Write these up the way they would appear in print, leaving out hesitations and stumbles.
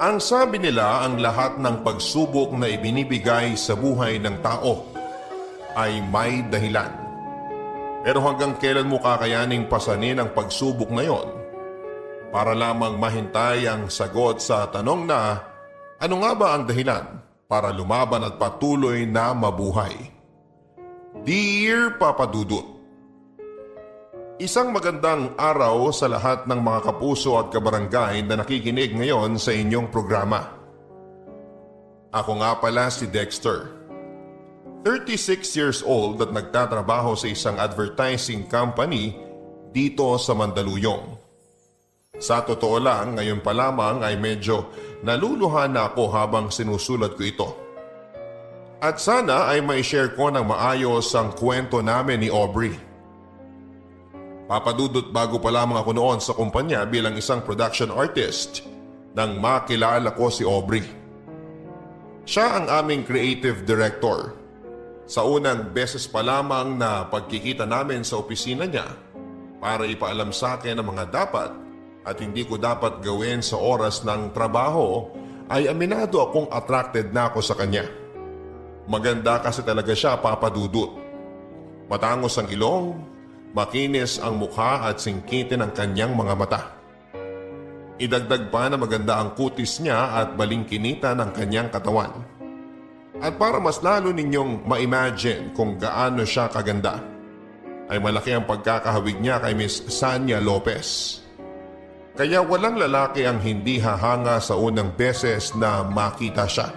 Ang sabi nila, ang lahat ng pagsubok na ibinibigay sa buhay ng tao ay may dahilan. Pero hanggang kailan mo kakayaning pasanin ang pagsubok na yon para lamang mahintay ang sagot sa tanong na ano nga ba ang dahilan para lumaban at patuloy na mabuhay? Dear Papa Dudut, isang magandang araw sa lahat ng mga kapuso at kabarangay na nakikinig ngayon sa inyong programa. Ako nga pala si Dexter, 36 years old at nagtatrabaho sa isang advertising company dito sa Mandaluyong. Sa totoo lang, ngayon pa lamang ay medyo naluluhan na ako habang sinusulat ko ito. At sana ay may share ko ng maayos ang kwento namin ni Aubrey. Papadudot, bago pa lamang ako noon sa kumpanya bilang isang production artist nang makilala ko si Aubrey. Siya ang aming creative director. Sa unang beses pa lamang na pagkikita namin sa opisina niya para ipaalam sa akin ang mga dapat at hindi ko dapat gawin sa oras ng trabaho, ay aminado akong attracted na ako sa kanya. Maganda kasi talaga siya, Papadudot. Matangos ang ilong, makinis ang mukha at singkitin ang kanyang mga mata. Idagdag pa na maganda ang kutis niya at balingkinita ng kanyang katawan. At para mas lalo ninyong ma-imagine kung gaano siya kaganda, ay malaki ang pagkakahawig niya kay Miss Sanya Lopez. Kaya walang lalaki ang hindi hahanga sa unang beses na makita siya.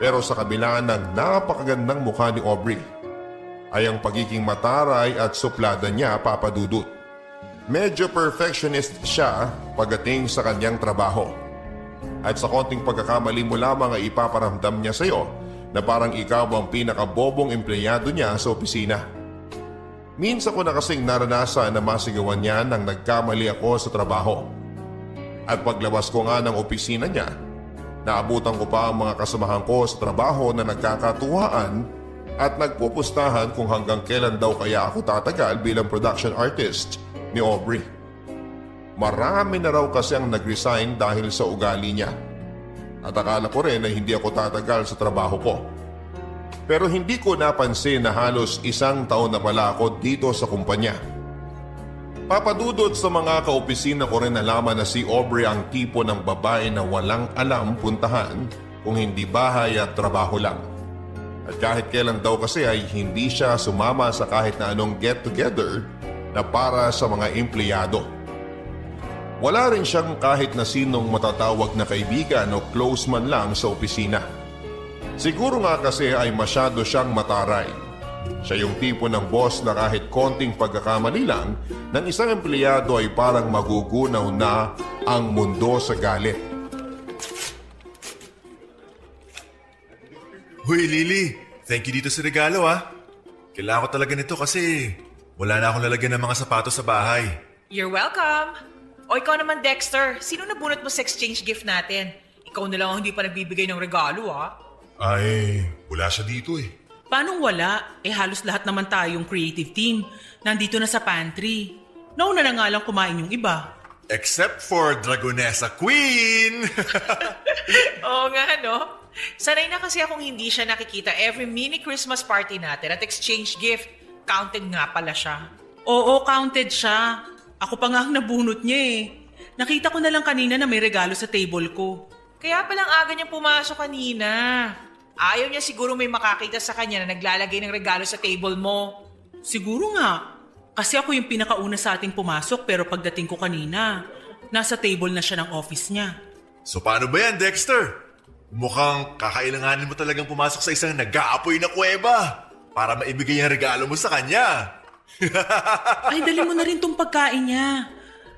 Pero sa kabila ng napakagandang mukha ni Aubrey, ay ang pagiging mataray at suplada niya, Papadudut. Medyo perfectionist siya pagdating sa kanyang trabaho. At sa konting pagkakamali mo lamang ay ipaparamdam niya sa iyo na parang ikaw ang pinakabobong empleyado niya sa opisina. Minsan ko na kasing naranasan na masigawan niya nang nagkamali ako sa trabaho. At paglabas ko nga ng opisina niya, naabutan ko pa ang mga kasamahan ko sa trabaho na nagkakatuwaan at nagpupustahan kung hanggang kailan daw kaya ako tatagal bilang production artist ni Aubrey. Marami na raw kasi ang nag-resign dahil sa ugali niya. At akala ko rin na hindi ako tatagal sa trabaho ko. Pero hindi ko napansin na halos 1 taon na pala ako dito sa kumpanya. Papadudot, sa mga kaopisina ko rin nalaman na si Aubrey ang tipo ng babae na walang alam puntahan kung hindi bahay at trabaho lang. At kahit kailan daw kasi ay hindi siya sumama sa kahit na anong get-together na para sa mga empleyado. Wala rin siyang kahit na sinong matatawag na kaibigan o close man lang sa opisina. Siguro nga kasi ay masyado siyang mataray. Siya yung tipo ng boss na kahit konting pagkakamali lang ng isang empleyado ay parang magugunaw na ang mundo sa galit. Hoy Lily, thank you dito sa regalo ah. Kailangan ko talaga nito kasi wala na akong lalagyan ng mga sapatos sa bahay. You're welcome! O ikaw naman, Dexter, sino nabunot mo sa exchange gift natin? Ikaw na lang ang hindi pa nagbibigay ng regalo, ah. Ay, wala siya dito eh. Paanong wala? Halos lahat naman tayong creative team. Nandito na sa pantry. Nauna na nga lang kumain yung iba. Except for Dragonessa Queen! Oo nga, no? Sanay na kasi akong hindi siya nakikita every mini Christmas party natin at exchange gift. Counted nga pala siya. Oo, counted siya. Ako pa nga ang nabunot niya eh. Nakita ko na lang kanina na may regalo sa table ko. Kaya palang aga niyang pumasok kanina. Ayaw niya siguro may makakita sa kanya na naglalagay ng regalo sa table mo. Siguro nga. Kasi ako yung pinakauna sa ating pumasok pero pagdating ko kanina, nasa table na siya ng office niya. So paano ba yan, Dexter? Mukhang kakailanganin mo talagang pumasok sa isang nag-aapoy na kuweba para maibigay ang regalo mo sa kanya. Ay, dali mo na rin tong pagkain niya.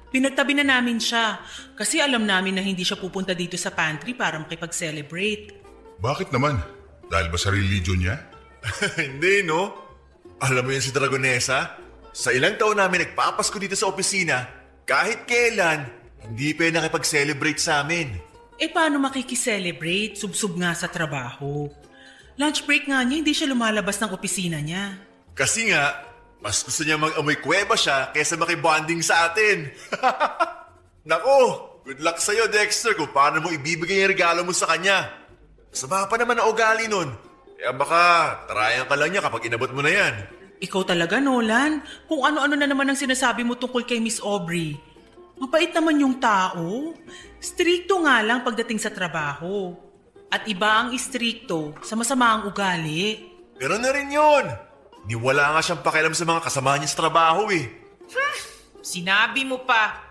Pinagtabi na namin siya kasi alam namin na hindi siya pupunta dito sa pantry para makipag-celebrate. Bakit naman? Dahil ba sa religion niya? Hindi, no? Alam mo yan si Dragonessa? Sa ilang taon namin nagpapasko dito sa opisina, kahit kailan, hindi pa nakipag-celebrate sa amin. Paano makikiselebrate? Subsub nga sa trabaho. Lunch break nga niya, hindi siya lumalabas ng opisina niya. Kasi nga, mas gusto niya mag-amoy kuweba siya kaysa makibonding sa atin. Nako, Good luck sa'yo, Dexter, kung paano mo ibibigay yung regalo mo sa kanya. Masama pa naman ang ugali nun. Kaya baka tarayan ka lang niya kapag inabot mo na yan. Ikaw talaga, Nolan. Kung ano-ano na naman ang sinasabi mo tungkol kay Miss Aubrey. Mapait naman yung tao. Stricto nga lang pagdating sa trabaho. At iba ang istrikto sa masama ang ugali. Pero na rin yun. Niwala nga siyang pakialam sa mga kasama niya sa trabaho eh. Sinabi mo pa.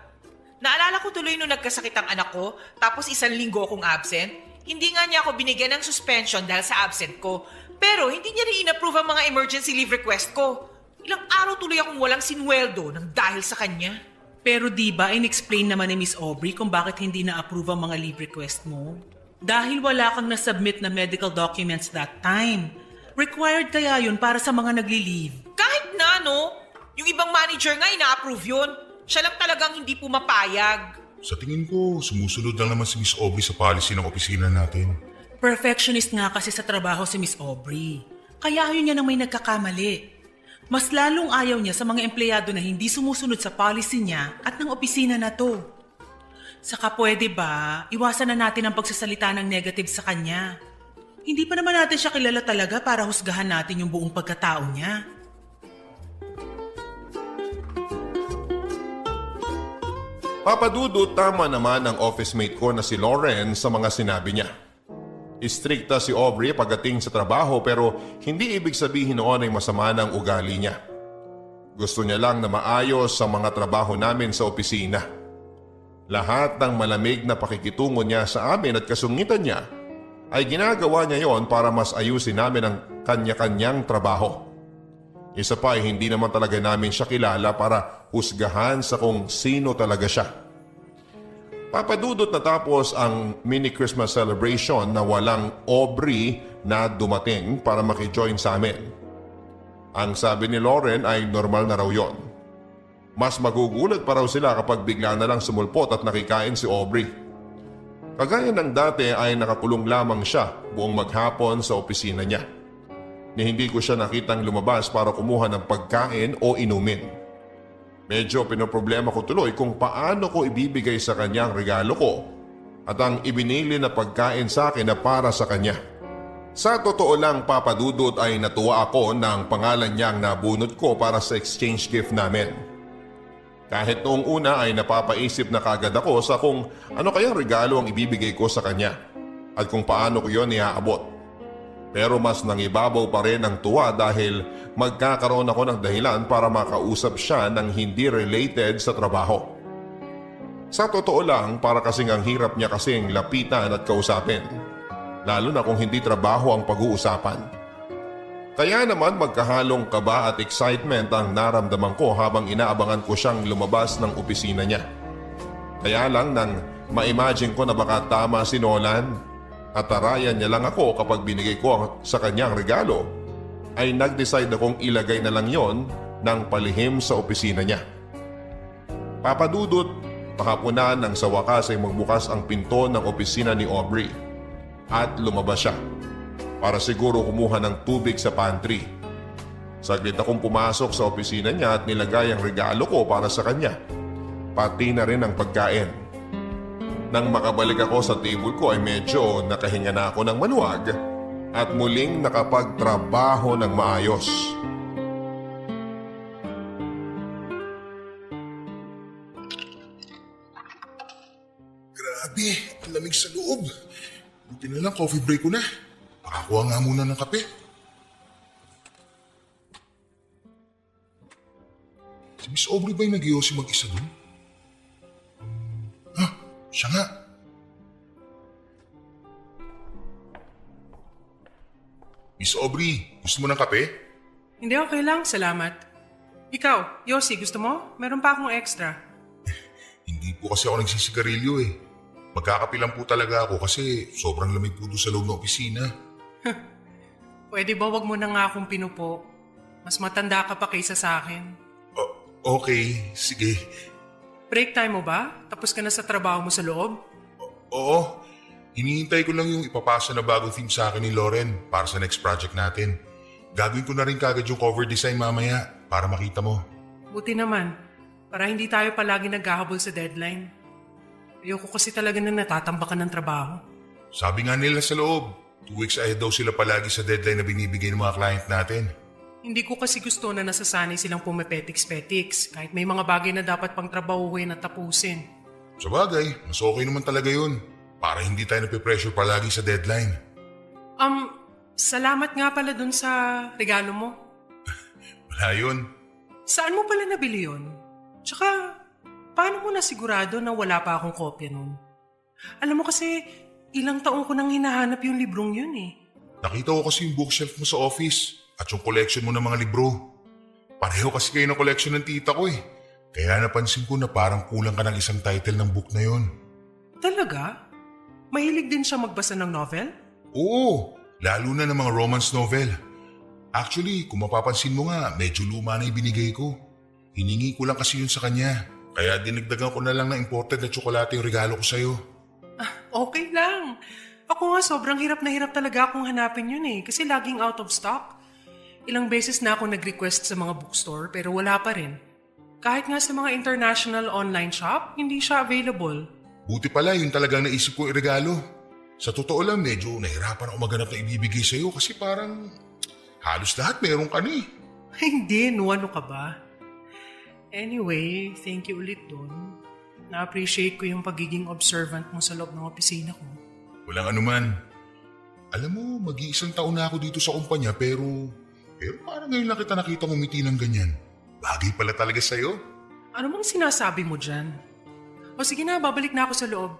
Naalala ko tuloy nung nagkasakit ang anak ko, tapos 1 linggo akong absent. Hindi nga niya ako binigyan ng suspension dahil sa absent ko. Pero hindi niya rin in-approve ang mga emergency leave request ko. Ilang araw tuloy akong walang sinweldo nang dahil sa kanya. Pero di ba in-explain naman ni Miss Aubrey kung bakit hindi na-approve ang mga leave request mo? Dahil wala kang na-submit na medical documents that time. Required kaya yun para sa mga nagli-leave. Kahit na, no? Yung ibang manager nga ina-approve yun. Siya lang talagang hindi pumapayag. Sa tingin ko, sumusunod lang naman si Miss Aubrey sa policy ng opisina natin. Perfectionist nga kasi sa trabaho si Miss Aubrey. Kaya yun niya nang may nagkakamali. Mas lalong ayaw niya sa mga empleyado na hindi sumusunod sa policy niya at ng opisina na to. Saka pwede ba, iwasan na natin ang pagsasalita ng negative sa kanya. Hindi pa naman natin siya kilala talaga para husgahan natin yung buong pagkatao niya. Papadudot, tama naman ang office mate ko na si Lauren sa mga sinabi niya. Istrikta si Aubrey pagdating sa trabaho pero hindi ibig sabihin noon ay masama ng ugali niya. Gusto niya lang na maayos ang mga trabaho namin sa opisina. Lahat ng malamig na pakikitungo niya sa amin at kasungitan niya ay ginagawa niya yon para mas ayusin namin ang kanya-kanyang trabaho. Isa pa ay hindi naman talaga namin siya kilala para husgahan sa kung sino talaga siya. Papadudot na tapos ang mini Christmas celebration na walang Aubrey na dumating para makijoin sa amin. Ang sabi ni Lauren ay normal na raw yon. Mas magugulat pa raw sila kapag bigla na lang sumulpot at nakikain si Aubrey. Kagaya ng dati ay nakakulong lamang siya buong maghapon sa opisina niya. Ni hindi ko siya nakitang lumabas para kumuha ng pagkain o inumin. Medyo pinoproblema ko tuloy kung paano ko ibibigay sa kanya ang regalo ko at ang ibinili na pagkain sa akin na para sa kanya. Sa totoo lang, Papadudot, ay natuwa ako ng pangalan niyang nabunot ko para sa exchange gift namin. Kahit noong una ay napapaisip na kagad ako sa kung ano kayang regalo ang ibibigay ko sa kanya at kung paano ko yon iaabot. Pero mas nangibabaw pa rin ang tuwa dahil magkakaroon ako ng dahilan para makausap siya ng hindi related sa trabaho. Sa totoo lang, para kasing ang hirap niya kasing lapitan at kausapin. Lalo na kung hindi trabaho ang pag-uusapan. Kaya naman magkahalong kaba at excitement ang naramdaman ko habang inaabangan ko siyang lumabas ng opisina niya. Kaya lang nang ma-imagine ko na baka tama si Nolan at tarayan niya lang ako kapag binigay ko sa kanyang regalo, ay nag-decide akong ilagay na lang yon ng palihim sa opisina niya. Papadudot, pakapunan nang sa wakas ay magbukas ang pinto ng opisina ni Aubrey at lumabas siya para siguro kumuha ng tubig sa pantry. Saglit akong pumasok sa opisina niya at nilagay ang regalo ko para sa kanya, pati na rin ang pagkain. Nang makabalik ako sa table ko ay medyo nakahinga na ako ng maluwag at muling nakapagtrabaho ng maayos. Grabe, ang lamig sa loob. Buti na lang coffee break ko na. Makakuha nga muna ng kape. Si Miss Aubrey ba yung nag-iossi mag-isa dun? Siya nga. Miss Aubrey, gusto mo ng kape? Hindi, okay lang. Salamat. Ikaw, Yossi, gusto mo? Meron pa akong extra. Hindi po kasi ako nagsisigarilyo eh. Magkakape lang po talaga ako kasi sobrang lamig po doon sa loob ng opisina. Pwede ba wag mo na nga akong pinupo? Mas matanda ka pa kaysa sa akin. Okay, sige. Break time mo ba? Tapos ka na sa trabaho mo sa loob? Oo, hinihintay ko lang yung ipapasa na bagong theme sa akin ni Lauren para sa next project natin. Gagawin ko na rin kagad yung cover design mamaya para makita mo. Buti naman. Para hindi tayo palagi naghahabol sa deadline. Ayoko kasi talaga na natatambakan ng trabaho. Sabi nga nila sa loob, 2 weeks ahead daw sila palagi sa deadline na binibigay ng mga client natin. Hindi ko kasi gusto na nasasanay silang pumepetiks-petiks kahit may mga bagay na dapat pang trabahuhin at tapusin. Sa bagay, mas okay naman talaga yun. Para hindi tayo napipressure palagi sa deadline. Salamat nga pala dun sa regalo mo. Wala yun. Saan mo pala nabili yun? Tsaka, paano mo nasigurado na wala pa akong kopya nun? Alam mo kasi, ilang taon ko nang hinahanap yung librong yun eh. Nakita ko kasi yung bookshelf mo sa office at yung collection mo ng mga libro. Pareho kasi kayo ng collection ng tita ko eh. Kaya napansin ko na parang kulang ka ng isang title ng book na yun. Talaga? Mahilig din siya magbasa ng novel? Oo, lalo na ng mga romance novel. Actually, kung mapapansin mo nga, medyo luma na ibinigay ko. Hiningi ko lang kasi yun sa kanya. Kaya dinagdagan ko na lang ng imported na tsokolate yung regalo ko sa'yo. Okay lang. Ako nga sobrang hirap na hirap talaga akong hanapin yun eh. Kasi laging out of stock. Ilang beses na ako nag-request sa mga bookstore pero wala pa rin. Kahit nga sa mga international online shop, hindi siya available. Buti pala yun talagang naisip ko regalo. Sa totoo lang, medyo nahirapan ako maghanap na ibibigay sa'yo kasi parang halos lahat meron ka na eh. Hindi, no, ano ka ba? Anyway, thank you ulit dun. Na-appreciate ko yung pagiging observant mo sa loob ng opisina ko. Walang anuman. Alam mo, mag-iisang taon na ako dito sa kumpanya pero parang ngayon lang kita nakita ngumiti ng ganyan. Bagay pala talaga sa'yo. Ano mang sinasabi mo dyan? O sige na, babalik na ako sa loob.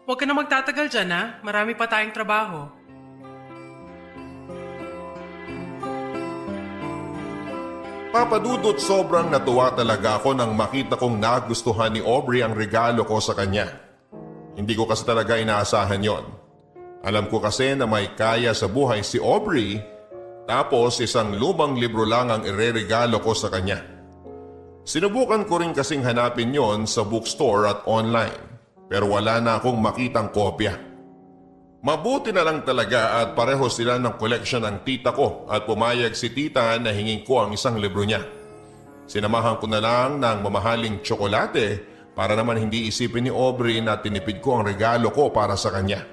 Huwag ka na magtatagal dyan ha. Marami pa tayong trabaho. Papadudot, sobrang natuwa talaga ako nang makita kong nagustuhan ni Aubrey ang regalo ko sa kanya. Hindi ko kasi talaga inaasahan yon. Alam ko kasi na may kaya sa buhay si Aubrey, tapos isang lumang libro lang ang ireregalo ko sa kanya. Sinubukan ko rin kasing hanapin yon sa bookstore at online, pero wala na akong makitang kopya. Mabuti na lang talaga at pareho sila ng collection ng tita ko at pumayag si tita na hingin ko ang isang libro niya. Sinamahan ko na lang ng mamahaling tsokolate para naman hindi isipin ni Aubrey na tinipid ko ang regalo ko para sa kanya.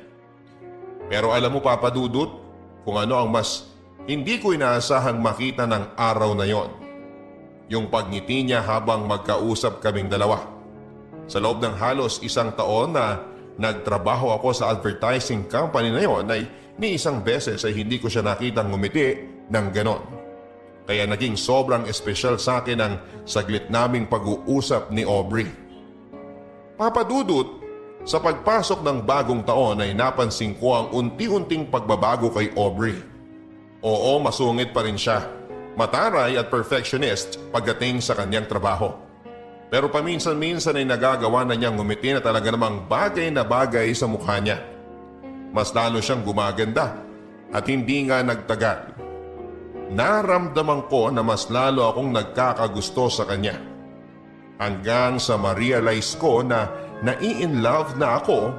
Pero alam mo, Papa Dudut, kung ano ang mas hindi ko inaasahang makita ng araw na yon. Yung pagngiti niya habang magkausap kaming dalawa. Sa loob ng halos isang taon na nagtrabaho ako sa advertising company na yon ay ni isang beses ay hindi ko siya nakitang ngumiti ng ganon. Kaya naging sobrang espesyal sa akin ang saglit naming pag-uusap ni Aubrey. Papadudot, sa pagpasok ng bagong taon ay napansin ko ang unti-unting pagbabago kay Aubrey. Oo, masungit pa rin siya. Mataray at perfectionist pagdating sa kanyang trabaho. Pero paminsan-minsan ay nagagawa na niyang ngumiti na talaga namang bagay na bagay sa mukha niya. Mas lalo siyang gumaganda at hindi nga nagtagal. Naramdaman ko na mas lalo akong nagkakagusto sa kanya. Hanggang sa ma-realize ko na nai-in-love na ako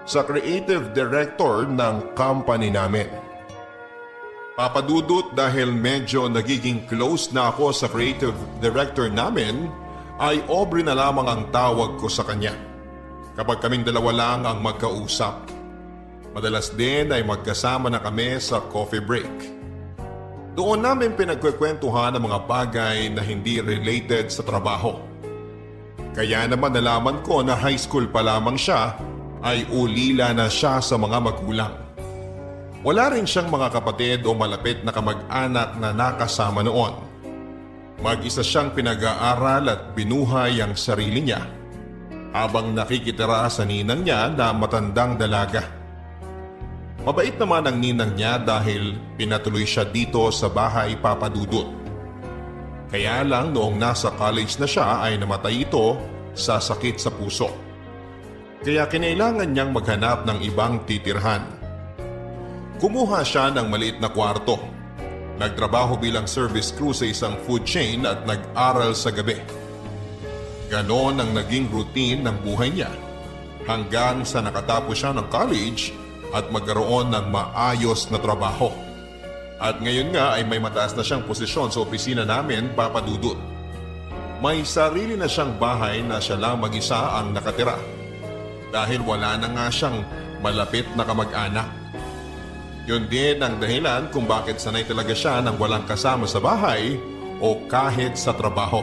sa creative director ng company namin. Papadudot, dahil medyo nagiging close na ako sa creative director namin, ay Aubrey na lamang ang tawag ko sa kanya. Kapag kaming dalawa lang ang magkausap. Madalas din ay magkasama na kami sa coffee break. Doon namin pinagkukwentuhan ang mga bagay na hindi related sa trabaho. Kaya naman nalaman ko na high school pa lamang siya ay ulila na siya sa mga magulang. Wala rin siyang mga kapatid o malapit na kamag-anak na nakasama noon. Mag-isa siyang pinag-aaral at binuhay ang sarili niya habang nakikitira sa ninang niya na matandang dalaga. Mabait naman ang ninang niya dahil pinatuloy siya dito sa bahay, Papadudot. Kaya lang noong nasa college na siya ay namatay ito sa sakit sa puso. Kaya kinailangan niyang maghanap ng ibang titirhan. Kumuha siya ng maliit na kwarto. Nagtrabaho bilang service crew sa isang food chain at nag-aral sa gabi. Ganon ang naging routine ng buhay niya hanggang sa nakatapos siya ng college at magkaroon ng maayos na trabaho. At ngayon nga ay may mataas na siyang posisyon sa opisina namin, Papadudot. May sarili na siyang bahay na siya lang mag-isa ang nakatira. dahil wala na nga siyang malapit na kamag-anak. Yun din ang dahilan kung bakit sanay talaga siya ng walang kasama sa bahay o kahit sa trabaho.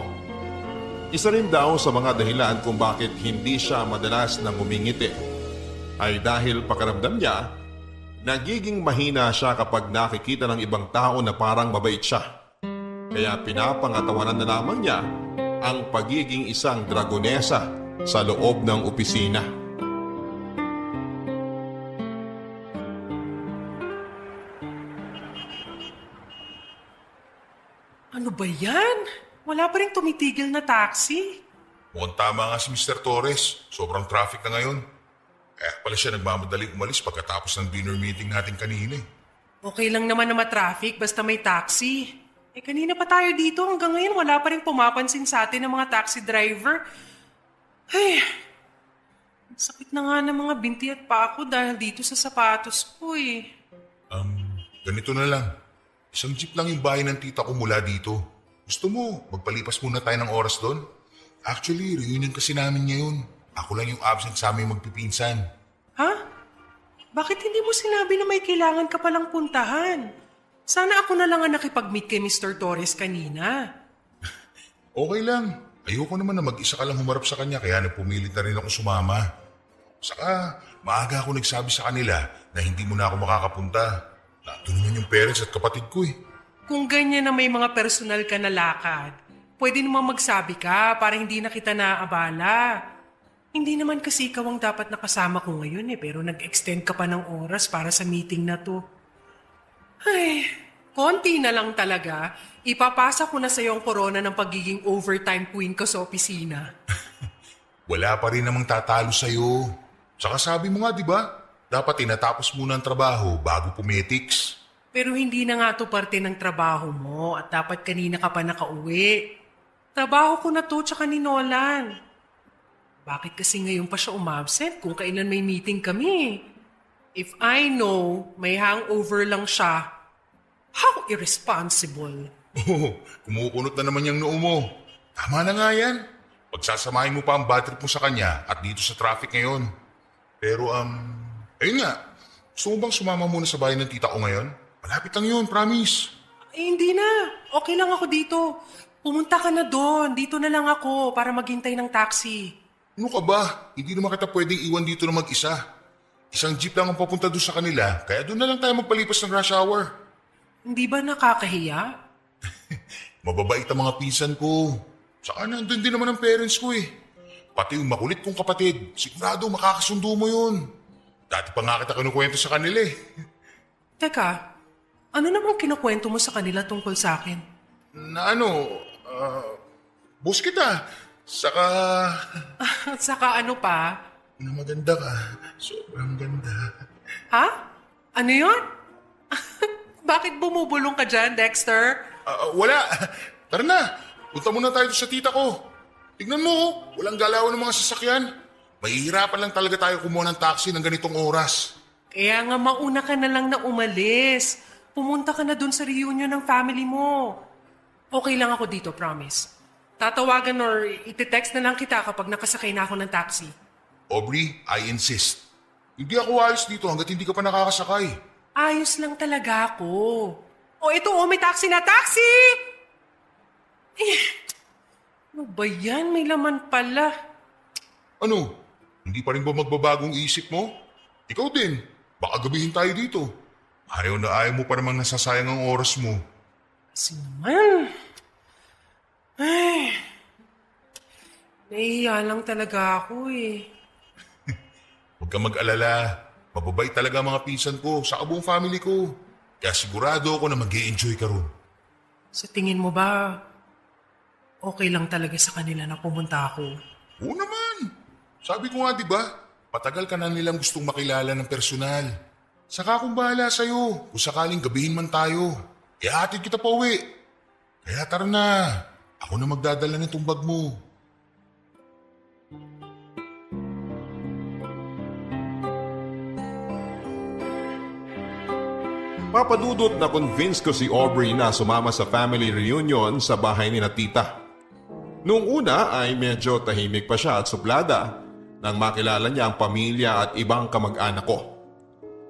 Isa rin daw sa mga dahilan kung bakit hindi siya madalas nang ngumingiti ay dahil pakiramdam niya, nagiging mahina siya kapag nakikita ng ibang tao na parang mabait siya. Kaya pinapangatawanan na lamang niya ang pagiging isang dragonesa sa loob ng opisina. Ano ba yan? Wala pa rin tumitigil na taxi. Mukhang tama nga si Mr. Torres. Sobrang traffic na ngayon. Kaya pala siya nagmamadaling umalis pagkatapos ng dinner meeting natin kanina. Okay lang naman na matraffic basta may taxi. Kanina pa tayo dito hanggang ngayon wala pa rin pumapansin sa atin ng mga taxi driver. Ay, sakit na nga ng mga binti at paa ko dahil dito sa sapatos ko eh. Ganito na lang. Isang jeep lang yung bahay ng tita ko mula dito. Gusto mo, magpalipas muna tayo ng oras doon? Actually, reunion kasi namin ngayon. Ako lang yung absent sa aming magpipinsan. Ha? Bakit hindi mo sinabi na may kailangan ka palang puntahan? Sana ako na lang ang nakipag-meet kay Mr. Torres kanina. Okay lang. Ayoko naman na mag-isa ka lang humarap sa kanya kaya napumilit na rin ako sumama. Saka, maaga ako nagsabi sa kanila na hindi mo na ako makakapunta. Nato naman yung parents at kapatid ko eh. Kung ganyan na may mga personal ka na lakad, pwede naman magsabi ka para hindi na kita naaabala. Hindi naman kasi ikaw ang dapat nakasama ko ngayon pero nag-extend ka pa ng oras para sa meeting na to. Ay, konti na lang talaga. Ipapasa ko na sa'yo ang korona ng pagiging overtime queen ko sa opisina. Wala pa rin namang tatalo sa'yo. Saka sabi mo nga, di ba? Dapat tinatapos muna ang trabaho bago pumetics. Pero hindi na nga to parte ng trabaho mo at dapat kanina ka pa nakauwi. Trabaho ko na to tsaka ni Nolan. Bakit kasi ngayon pa siya umabsent kung kailan may meeting kami? If I know may hangover lang siya, how irresponsible. Oh, kumukunot na naman yung noo mo. Tama na nga yan. Pagsasamahin mo pa ang bad trip mo sa kanya at dito sa traffic ngayon. Pero ayun nga. Gusto mo bang sumama muna sa bahay ng tita ko ngayon? Malapit lang yun, promise. Hindi na. Okay lang ako dito. Pumunta ka na doon. Dito na lang ako para maghintay ng taxi. Ano ka ba? Hindi naman kita pwedeng iwan dito na mag-isa. Isang jeep lang ang papunta doon sa kanila, kaya doon na lang tayo magpalipas ng rush hour. Hindi ba nakakahiya? Mababait ang mga pinsan ko. Saka nandun din naman ang parents ko eh. Pati yung makulit kong kapatid, sigurado makakasundo mo yun. Dati pa nga kita kinukwento sa kanila eh. Teka, ano namang kinukwento mo sa kanila tungkol sa akin? Na boss kita. Saka, At saka ano pa? na maganda ka. Sobrang ganda. Ha? Ano yun? Bakit bumubulong ka dyan, Dexter? Wala. Tara na. Punta muna tayo sa tita ko. Tignan mo, walang galaw ng mga sasakyan. Mahihirapan lang talaga tayo kumuha ng taxi ng ganitong oras. Kaya nga mauna ka na lang na umalis. Pumunta ka na dun sa reunion ng family mo. Okay lang ako dito, promise. Tatawagan or iti-text na lang kita kapag nakasakay na ako ng taxi. Aubrey, I insist. Hindi ako alis dito hanggat hindi ka pa nakakasakay. Ayos lang talaga ako. Ito, may taxi na taxi! Ano ba yan? May laman pala. Ano? Hindi pa rin ba magbabagong isip mo? Ikaw din. Baka gabihin tayo dito. Ayaw na ayaw mo pa namang nasasayang ang oras mo. Kasi naman. Ay. Nahihiya lang talaga ako eh. Huwag kang mag-alala. Mababait talaga ang mga pinsan ko sa buong family ko. Kaya sigurado ako na mag-i-enjoy ka ron. Sa tingin mo ba, okay lang talaga sa kanila na pumunta ako? Oo naman. Sabi ko nga diba, patagal ka na nilang gustong makilala ng personal. Saka akong bahala sa'yo kung sakaling gabihin man tayo. Kaya hatid kita pa uwi. Kaya tara na. Ako na magdadala ng tumbag mo. Papadudot na convince ko si Aubrey na sumama sa family reunion sa bahay ni na tita. Noong una ay medyo tahimik pa siya at suplada nang makilala niya ang pamilya at ibang kamag-anak ko.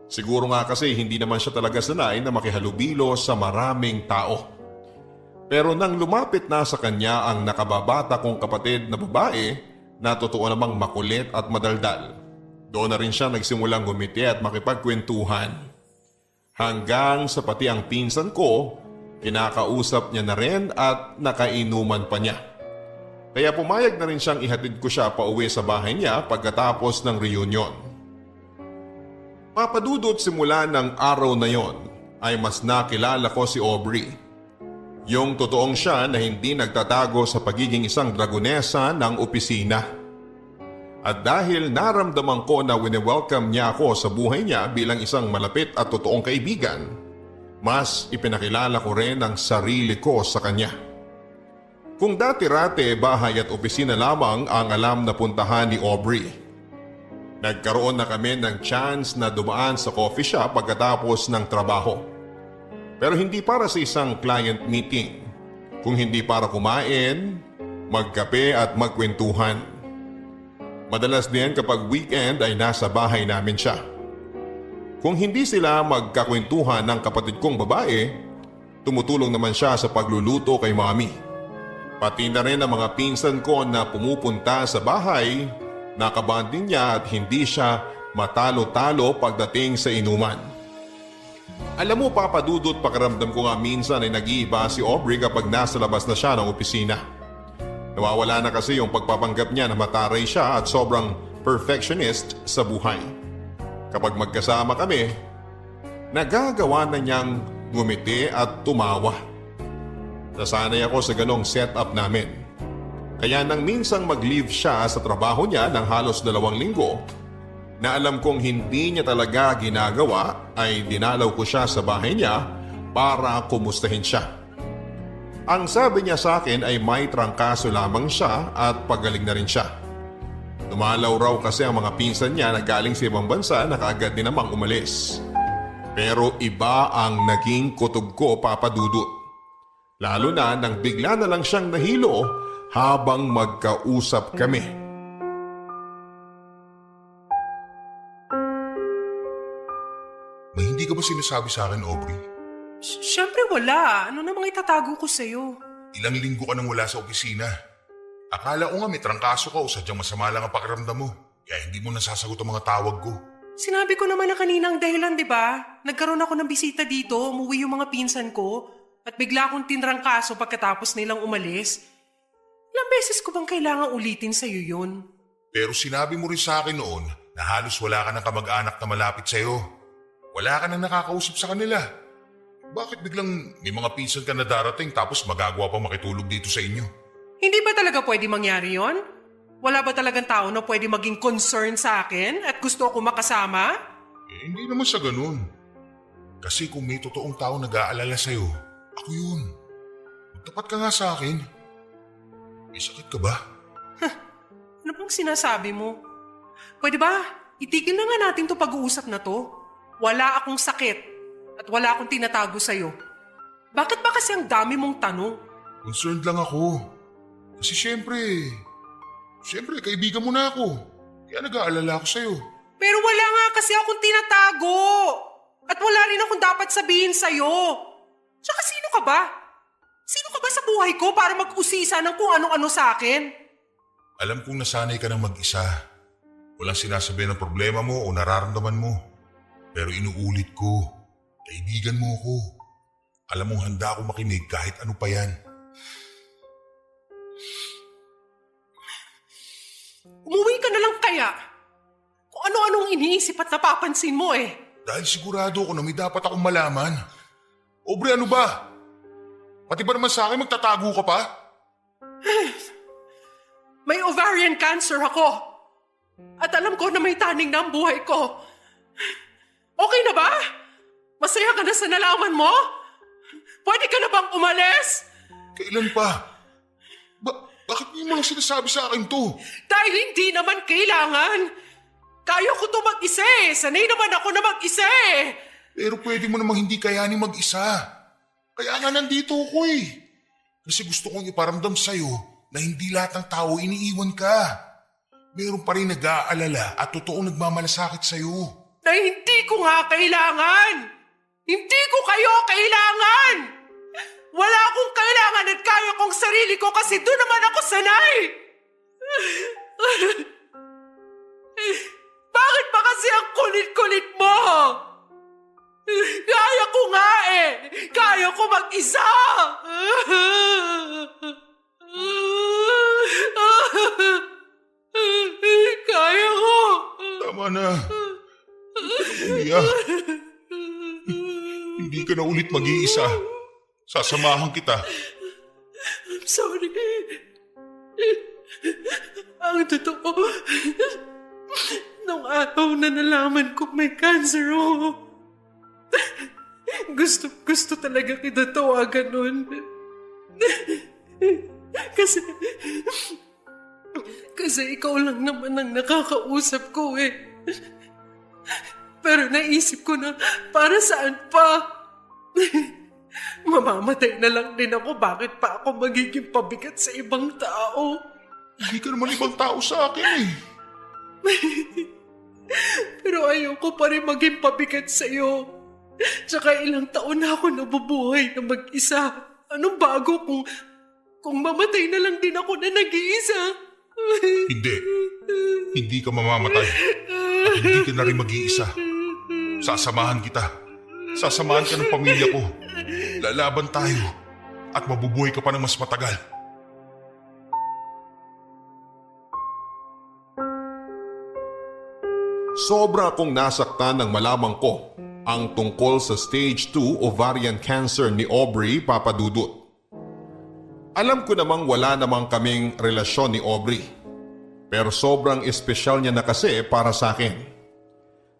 Siguro nga kasi hindi naman siya talaga sanay na makihalubilo sa maraming tao. Pero nang lumapit na sa kanya ang nakababata kong kapatid na babae na totoo namang makulit at madaldal, doon na rin siya nagsimulang ngumiti at makipagkwentuhan. Hanggang sa pati ang pinsan ko, kinakausap niya na rin at nakainuman pa niya. Kaya pumayag na rin siyang ihatid ko siya pauwi sa bahay niya pagkatapos ng reunion. Papadudot simula ng araw na yon ay mas nakilala ko si Aubrey. Yung totoong siya na hindi nagtatago sa pagiging isang dragonesa ng opisina. At dahil naramdaman ko na wini-welcome niya ako sa buhay niya bilang isang malapit at totoong kaibigan, mas ipinakilala ko rin ang sarili ko sa kanya. Kung dati-rate bahay at opisina lamang ang alam na puntahan ni Aubrey, nagkaroon na kami ng chance na dumaan sa coffee shop pagkatapos ng trabaho. Pero hindi para sa isang client meeting, kung hindi para kumain, magkape at magkwentuhan. Madalas din kapag weekend ay nasa bahay namin siya. Kung hindi sila magkakwentuhan ng kapatid kong babae, tumutulong naman siya sa pagluluto kay mami. Pati na rin ang mga pinsan ko na pumupunta sa bahay, nakabanding niya at hindi siya matalo-talo pagdating sa inuman. Alam mo papadudot, pakiramdam ko nga minsan ay nag-iiba si Aubrey kapag nasa labas na siya ng opisina. Nawawala na kasi yung pagpapanggap niya na mataray siya at sobrang perfectionist sa buhay. Kapag magkasama kami, nagagawa na niyang ngumiti at tumawa. Nasanay ako sa ganong setup namin. Kaya nang minsang mag-leave siya sa trabaho niya ng halos 2 linggo, na alam kong hindi niya talaga ginagawa, ay dinalaw ko siya sa bahay niya para kumustahin siya. Ang sabi niya sa akin ay may trangkaso lamang siya at pagaling na rin siya. Dumalaw raw kasi ang mga pinsan niya na galing sa ibang bansa na kaagad din namang umalis. Pero iba ang naging kutob ko, papadudot. Lalo na nang bigla na lang siyang nahilo habang magkausap kami. May hindi ka ba sinasabi sa akin, Aubrey? Siyempre wala. Ano namang itatago ko sa'yo? Ilang linggo ka nang wala sa opisina. Akala ko nga may trangkaso ka o sadyang masama lang ang pakiramdam mo. Kaya hindi mo nasasagot ang mga tawag ko. Sinabi ko naman na kanina ang dahilan, di ba? Nagkaroon ako ng bisita dito, umuwi yung mga pinsan ko, at bigla akong tinrangkaso pagkatapos nilang umalis. Ilang beses ko bang kailangan ulitin sa'yo yun? Pero sinabi mo rin sa akin noon na halos wala ka ng kamag-anak na malapit sa'yo. Wala ka nang nakakausap sa kanila. Bakit biglang may mga pinsan ka na darating tapos magagawa pang makitulog dito sa inyo? Hindi ba talaga pwede mangyari yon? Wala ba talagang tao na pwede maging concern sa akin at gusto ako makasama? Hindi naman sa ganun. Kasi kung may totoong tao nag-aalala sa'yo, ako yun. Magtapat ka nga sa akin. May sakit ka ba? Ano bang sinasabi mo? Pwede ba? Itigil na nga natin to pag-uusap na to. Wala akong sakit at wala akong tinatago sa'yo. Bakit ba kasi ang dami mong tanong? Concerned lang ako. Kasi syempre, kaibigan mo na ako. Kaya nag-aalala ako sa'yo. Pero wala nga kasi akong tinatago. At wala rin akong dapat sabihin sa'yo. Tsaka sino ka ba? Sino ka ba sa buhay ko para mag-usisa ng kung anong-ano sa akin? Alam kong nasanay ka ng mag-isa. Walang sinasabi ng problema mo o nararamdaman mo. Pero inuulit ko, kaibigan mo ako. Alam mong handa ako makinig kahit ano pa yan. Umuwi ka na lang kaya. Kung ano-anong iniisip at napapansin mo eh. Dahil sigurado ako na may dapat akong malaman. Aubrey, ano ba? Pati ba naman sa akin magtatago ka pa? May ovarian cancer ako. At alam ko na may taning na ang buhay ko. Okay na ba? Masaya ka na sa nalaman mo? Pwede ka na bang umalis? Kailan pa? Bakit mo lang sinasabi sa akin to? Dahil hindi naman kailangan. Kaya ko to mag-isa eh. Sanay naman ako na mag-isa eh. Pero pwede mo namang hindi kayanin mag-isa. Kaya nga nandito ako eh. Kasi gusto kong iparamdam sa'yo na hindi lahat ng tao iniiwan ka. Meron pa rin nag-aalala at totoong nagmamalasakit sa'yo. Na hindi ko nga kailangan! Hindi ko kayo kailangan! Wala akong kailangan at kaya kong sarili ko kasi doon naman ako sanay! Bakit ba kasi ang kulit-kulit mo? Kaya ko nga eh! Kaya ko mag-isa! Kaya ko! Tama na. Umiyak. Hindi ka na ulit mag-iisa. Sasamahan kita. I'm sorry. Ang totoo, nung araw na nalaman ko may cancer ako, gusto talaga kita tawagan nun. Kasi ikaw lang naman ang nakakausap ko eh. Pero naisip ko na para saan pa? Mamamatay na lang din ako. Bakit pa ako magiging pabigat sa ibang tao? Hindi ka naman ibang tao sa akin eh. Pero ayoko pa rin maging pabigat sa'yo. Tsaka ilang taon na ako nabubuhay na mag-isa. Anong bago kung mamatay na lang din ako na nag-iisa? Hindi. Hindi ka mamamatay. At hindi ka na rin mag-iisa. Sasamahan kita. Sasamahan ka ng pamilya ko. Lalaban tayo. At mabubuhay ka pa ng mas matagal. Sobra akong nasaktan nang malaman ko ang tungkol sa stage 2 ovarian cancer ni Aubrey Papadudut. Alam ko namang wala namang kaming relasyon ni Aubrey. Pero sobrang espesyal niya na kasi para sa akin.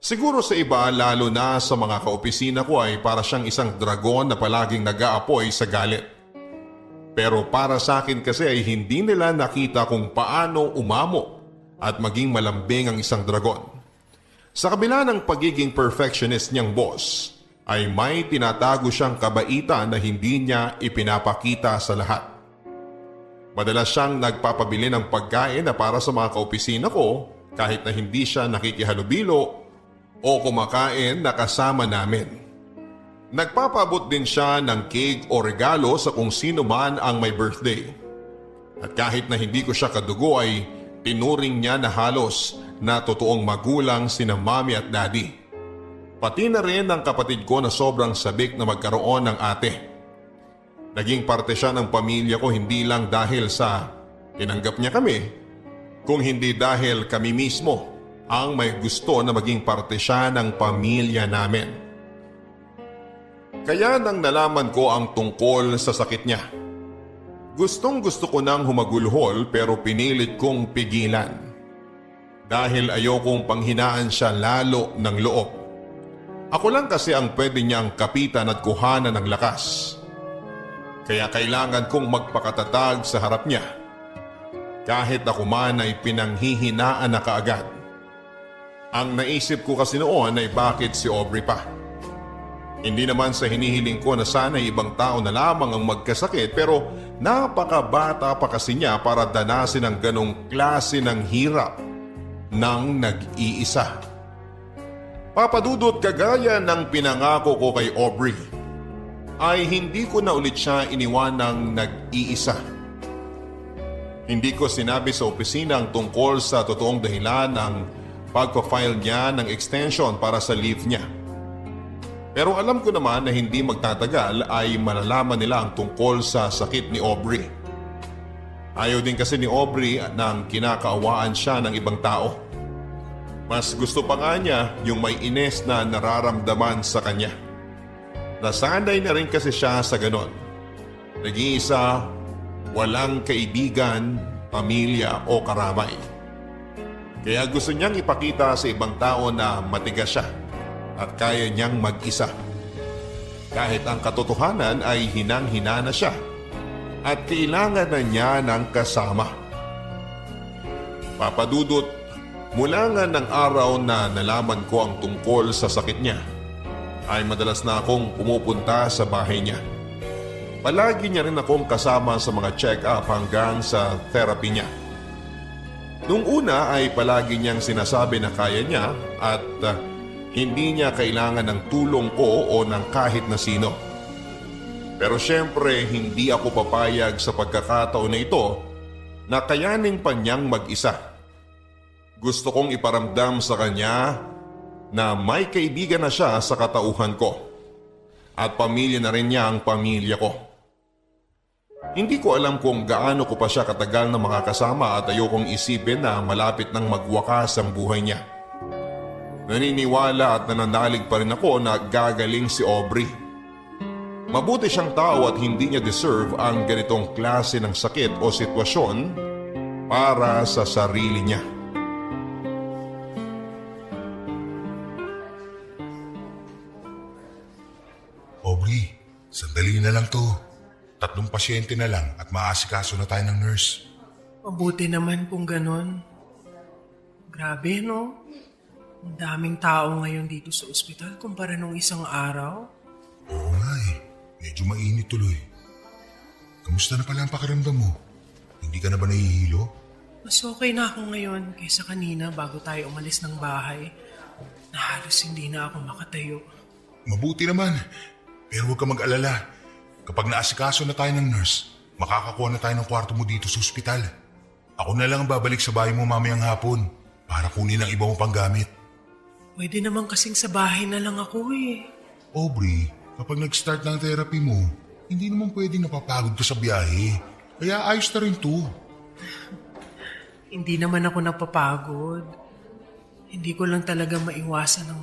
Siguro sa iba, lalo na sa mga kaopisina ko ay para siyang isang dragon na palaging nag-aapoy sa galit. Pero para sa akin kasi ay hindi nila nakita kung paano umamo at maging malambing ang isang dragon. Sa kabila ng pagiging perfectionist niyang boss, ay may tinatago siyang kabaitan na hindi niya ipinapakita sa lahat. Madalas siyang nagpapabili ng pagkain na para sa mga kaopisina ko kahit na hindi siya nakikihalubilo o kumakain na kasama namin. Nagpapabot din siya ng cake o regalo sa kung sino man ang may birthday. At kahit na hindi ko siya kadugo ay tinuring niya na halos na totoong magulang sina mami at daddy. Pati na rin ang kapatid ko na sobrang sabik na magkaroon ng ate. Naging parte siya ng pamilya ko hindi lang dahil sa tinanggap niya kami, kung hindi dahil kami mismo ang may gusto na maging parte siya ng pamilya namin. Kaya nang nalaman ko ang tungkol sa sakit niya, gustong gusto ko nang humagulhol pero pinilit kong pigilan. Dahil ayokong panghinaan siya lalo ng loob. Ako lang kasi ang pwede niyang kapitan at kuhanan ng lakas. Kaya kailangan kong magpakatatag sa harap niya. Kahit ako man ay pinanghihinaan na kaagad. Ang naisip ko kasi noon ay bakit si Aubrey pa. Hindi naman sa hinihiling ko na sana ibang tao na lamang ang magkasakit pero napakabata pa kasi niya para danasin ang ganong klase ng hirap nang nag-iisa. Papadudot kagaya ng pinangako ko kay Aubrey, ay hindi ko na ulit siya iniwanang nag-iisa. Hindi ko sinabi sa opisina ang tungkol sa totoong dahilan ng pagpa-file niya ng extension para sa leave niya. Pero alam ko naman na hindi magtatagal ay malalaman nila ang tungkol sa sakit ni Aubrey. Ayaw din kasi ni Aubrey nang kinakaawaan siya ng ibang tao. Mas gusto pa nga niya yung may ines na nararamdaman sa kanya. Nasanay na rin kasi siya sa ganon. Nag-iisa, walang kaibigan, pamilya o karamay. Kaya gusto niyang ipakita sa ibang tao na matigas siya at kaya niyang mag-isa. Kahit ang katotohanan ay hinang-hina na siya at kailangan na niya ng kasama. Papadudot, mula nga ng araw na nalaman ko ang tungkol sa sakit niya, ay madalas na akong pumupunta sa bahay niya. Palagi niya rin akong kasama sa mga check-up hanggang sa therapy niya. Nung una ay palagi niyang sinasabi na kaya niya at hindi niya kailangan ng tulong ko o ng kahit na sino. Pero syempre hindi ako papayag sa pagkakataon na ito na kayanin pa niyang mag-isa. Gusto kong iparamdam sa kanya na may kaibigan na siya sa katauhan ko at pamilya na rin niya ang pamilya ko. Hindi ko alam kung gaano ko pa siya katagal na makakasama at ayokong isipin na malapit nang magwakas ang buhay niya. Naniniwala at nananalig pa rin ako na gagaling si Aubrey. Mabuti siyang tao at hindi niya deserve ang ganitong klase ng sakit o sitwasyon para sa sarili niya. Aubrey, sandali na lang to. 3 pasyente na lang at maasikaso na tayo ng nurse. Mabuti naman kung ganon. Grabe, no? Ang daming tao ngayon dito sa ospital kumpara nung isang araw. Oo nga eh, medyo mainit tuloy. Kamusta na pala ang pakiramdam mo? Hindi ka na ba nahihilo? Mas okay na ako ngayon kaysa kanina bago tayo umalis ng bahay. Na halos hindi na ako makatayo. Mabuti naman, pero huwag ka mag-alala. Kapag naasikaso na tayo ng nurse, makakakuha na tayo ng kwarto mo dito sa ospital. Ako na lang ang babalik sa bahay mo mamayang hapon para kunin ang iba mo pang gamit. Pwede naman kasing sa bahay na lang ako eh. Aubrey, kapag nag-start ng therapy mo, hindi naman pwedeng napapagod ka sa biyahe. Kaya ayos na rin to. Hindi naman ako napapagod. Hindi ko lang talaga maiwasan ng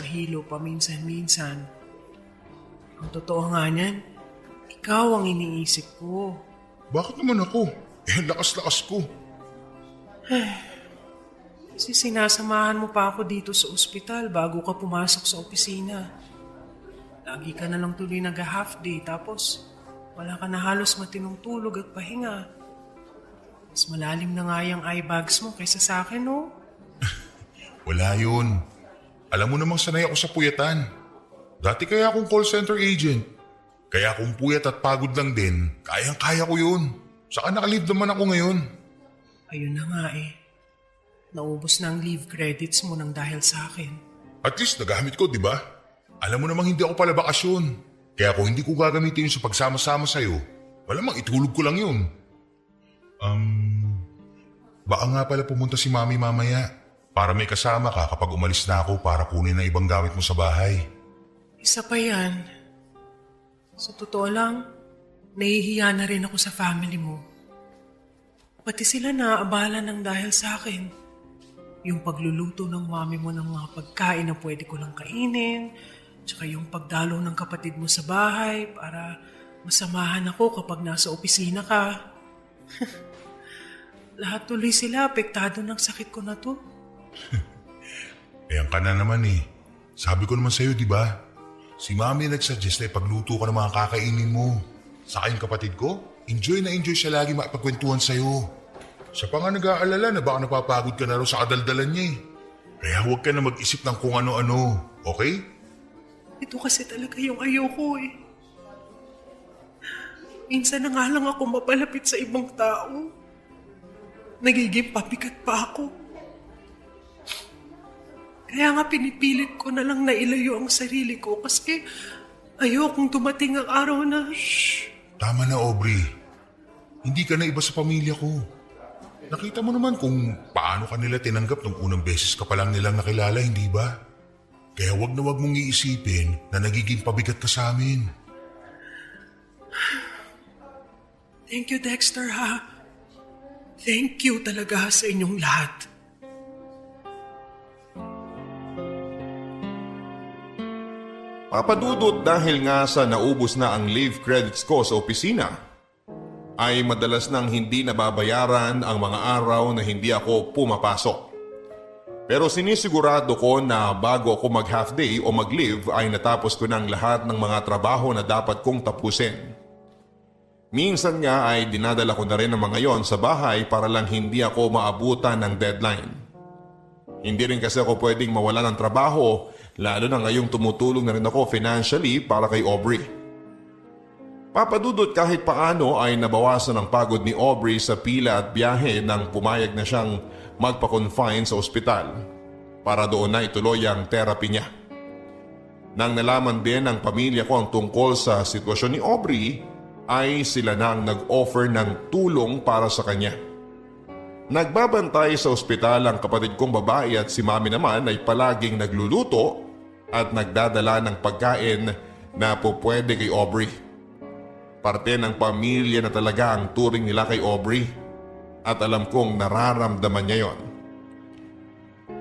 mahilo paminsan-minsan. Ang totoo nga niyan, ikaw ang iniisip ko. Bakit naman ako? Lakas-lakas ko. Kasi sinasamahan mo pa ako dito sa ospital bago ka pumasok sa opisina. Lagi ka na lang tuloy nag-half day tapos wala ka na halos matinong tulog at pahinga. Mas malalim na nga yung eye bags mo kaysa sa akin, no? Wala yun. Alam mo namang sanay ako sa puyatan. Dati kaya akong call center agent. Kaya kung puyat at pagod lang din, kayang-kaya ko yun. Saka nakalive naman ako ngayon. Ayun na nga eh. Naubos na ang leave credits mo nang dahil sa akin. At least nagamit ko, di ba? Alam mo namang hindi ako pala bakasyon. Kaya kung hindi ko gagamitin yun sa pagsama-sama sa'yo, malamang itulog ko lang yun. Baka nga pala pumunta si Mami mamaya para may kasama ka kapag umalis na ako para kunin ang ibang gamit mo sa bahay. Isa pa yan. Sa totoo lang, nahihiya na rin ako sa family mo. Pati sila naaabala ng dahil sa akin. Yung pagluluto ng mami mo ng mga pagkain na pwede ko lang kainin, tsaka yung pagdalo ng kapatid mo sa bahay para masamahan ako kapag nasa opisina ka. Lahat tuloy sila apektado ng sakit ko na to. Ayan ka na naman eh. Sabi ko naman sa'yo, di ba? Si Mami nagsuggest na ipagluto ka ng mga kakainin mo. Saka yung kapatid ko, enjoy na enjoy siya lagi makipagkwentuhan sa'yo. Siya pa nga nag-aalala na baka napapagod ka na raw sa kadaldalan niya eh. Kaya huwag ka na mag-isip ng kung ano-ano, okay? Ito kasi talaga yung ayoko eh. Minsan na nga lang ako mapalapit sa ibang tao. Nagiging pabigat pa ako. Kaya nga pinipilit ko na lang na ilayo ang sarili ko kasi ayokong dumating ang araw na... Shh! Tama na, Aubrey. Hindi ka na iba sa pamilya ko. Nakita mo naman kung paano ka nila tinanggap nung unang beses ka pa lang nilang nakilala, hindi ba? Kaya wag na wag mong iisipin na nagiging pabigat ka sa amin. Thank you, Dexter, ha? Thank you talaga sa inyong lahat. Papadudot dahil nga sa naubos na ang leave credits ko sa opisina, ay madalas nang hindi nababayaran ang mga araw na hindi ako pumapasok. Pero sinisigurado ko na bago ako mag-half day o mag-leave ay natapos ko ng lahat ng mga trabaho na dapat kong tapusin. Minsan nga ay dinadala ko na rin ang mga yon sa bahay para lang hindi ako maabutan ng deadline. Hindi rin kasi ako pwedeng mawala ng trabaho, lalo na ngayong tumutulong na rin ako financially para kay Aubrey. Papadudot kahit paano ay nabawasan ang pagod ni Aubrey sa pila at biyahe nang pumayag na siyang magpa-confine sa ospital para doon na ituloy ang therapy niya. Nang nalaman din ng pamilya ko ang tungkol sa sitwasyon ni Aubrey, ay sila nang nag-offer ng tulong para sa kanya. Nagbabantay sa ospital ang kapatid kong babae at si mami naman ay palaging nagluluto at nagdadala ng pagkain na pupwede kay Aubrey. Parte ng pamilya na talaga ang turing nila kay Aubrey at alam kong nararamdaman niya yon.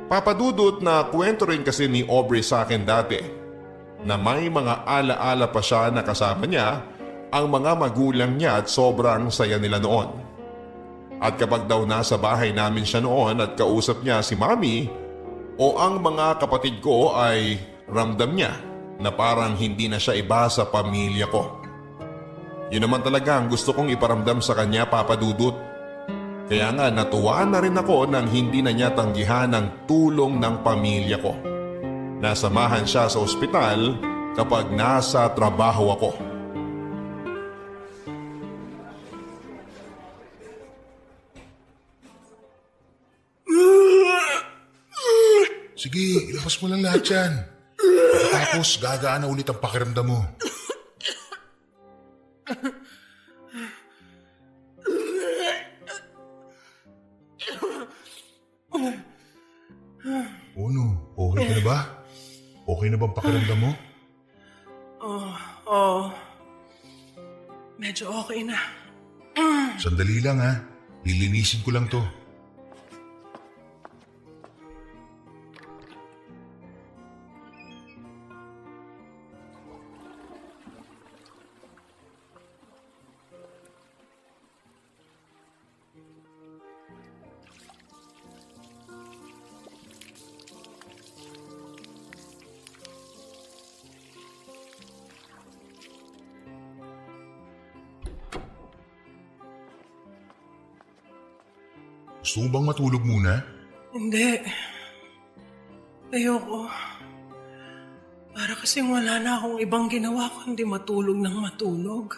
Papadudot na kwento rin kasi ni Aubrey sa akin dati na may mga alaala pa siya na kasama niya ang mga magulang niya at sobrang saya nila noon. At kapag daw nasa bahay namin siya noon at kausap niya si mami o ang mga kapatid ko ay ramdam niya na parang hindi na siya iba sa pamilya ko. Yun naman talaga ang gusto kong iparamdam sa kanya, Papa Dudut. Kaya nga natuwa na rin ako nang hindi na niya tanggihan ang tulong ng pamilya ko. Nasamahan siya sa ospital kapag nasa trabaho ako. Sige, ilabas mo lang lahat yan. Pagkatapos, gagaan na ulit ang pakiramdam mo. Ano? Okay ka na ba? Okay na bang pakiramdam mo? Medyo okay na. Sandali lang ha. Lilinisin ko lang to. Gusto mo bang matulog muna? Hindi. Ayoko. Para kasing wala na akong ibang ginawa kundi matulog ng matulog.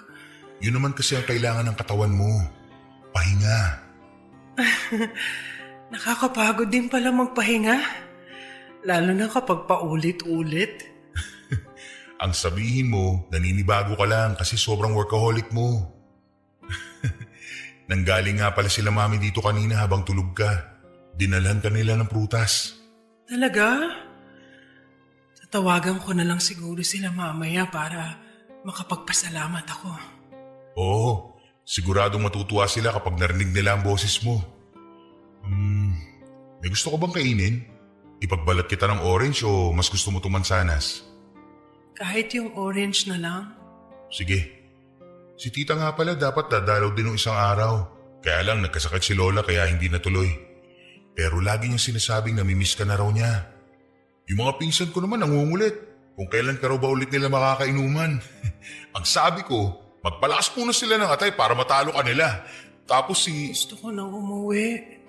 Yun naman kasi ang kailangan ng katawan mo. Pahinga. Nakakapagod din pala magpahinga. Lalo na kapag paulit-ulit. Ang sabihin mo, naninibago ka lang kasi sobrang workaholic mo. Nanggaling nga pala sila mami dito kanina habang tulog ka. Dinalhan ka nila ng prutas. Talaga? Tatawagan ko na lang siguro sila mamaya para makapagpasalamat ako. Oo, siguradong matutuwa sila kapag narinig nila ang boses mo. May gusto ko bang kainin? Ipagbalat kita ng orange o mas gusto mo itong mansanas? Kahit yung orange na lang. Sige. Si tita nga pala dapat dadalaw din ng isang araw. Kaya lang nagkasakit si Lola kaya hindi natuloy. Pero lagi niyang sinasabing namimiss ka na raw niya. Yung mga pinsan ko naman nangungulit kung kailan ka raw ba ulit nila makakainuman. Ang sabi ko, magpalakas muna sila ng atay para matalo ka nila. Tapos Gusto ko nang umuwi.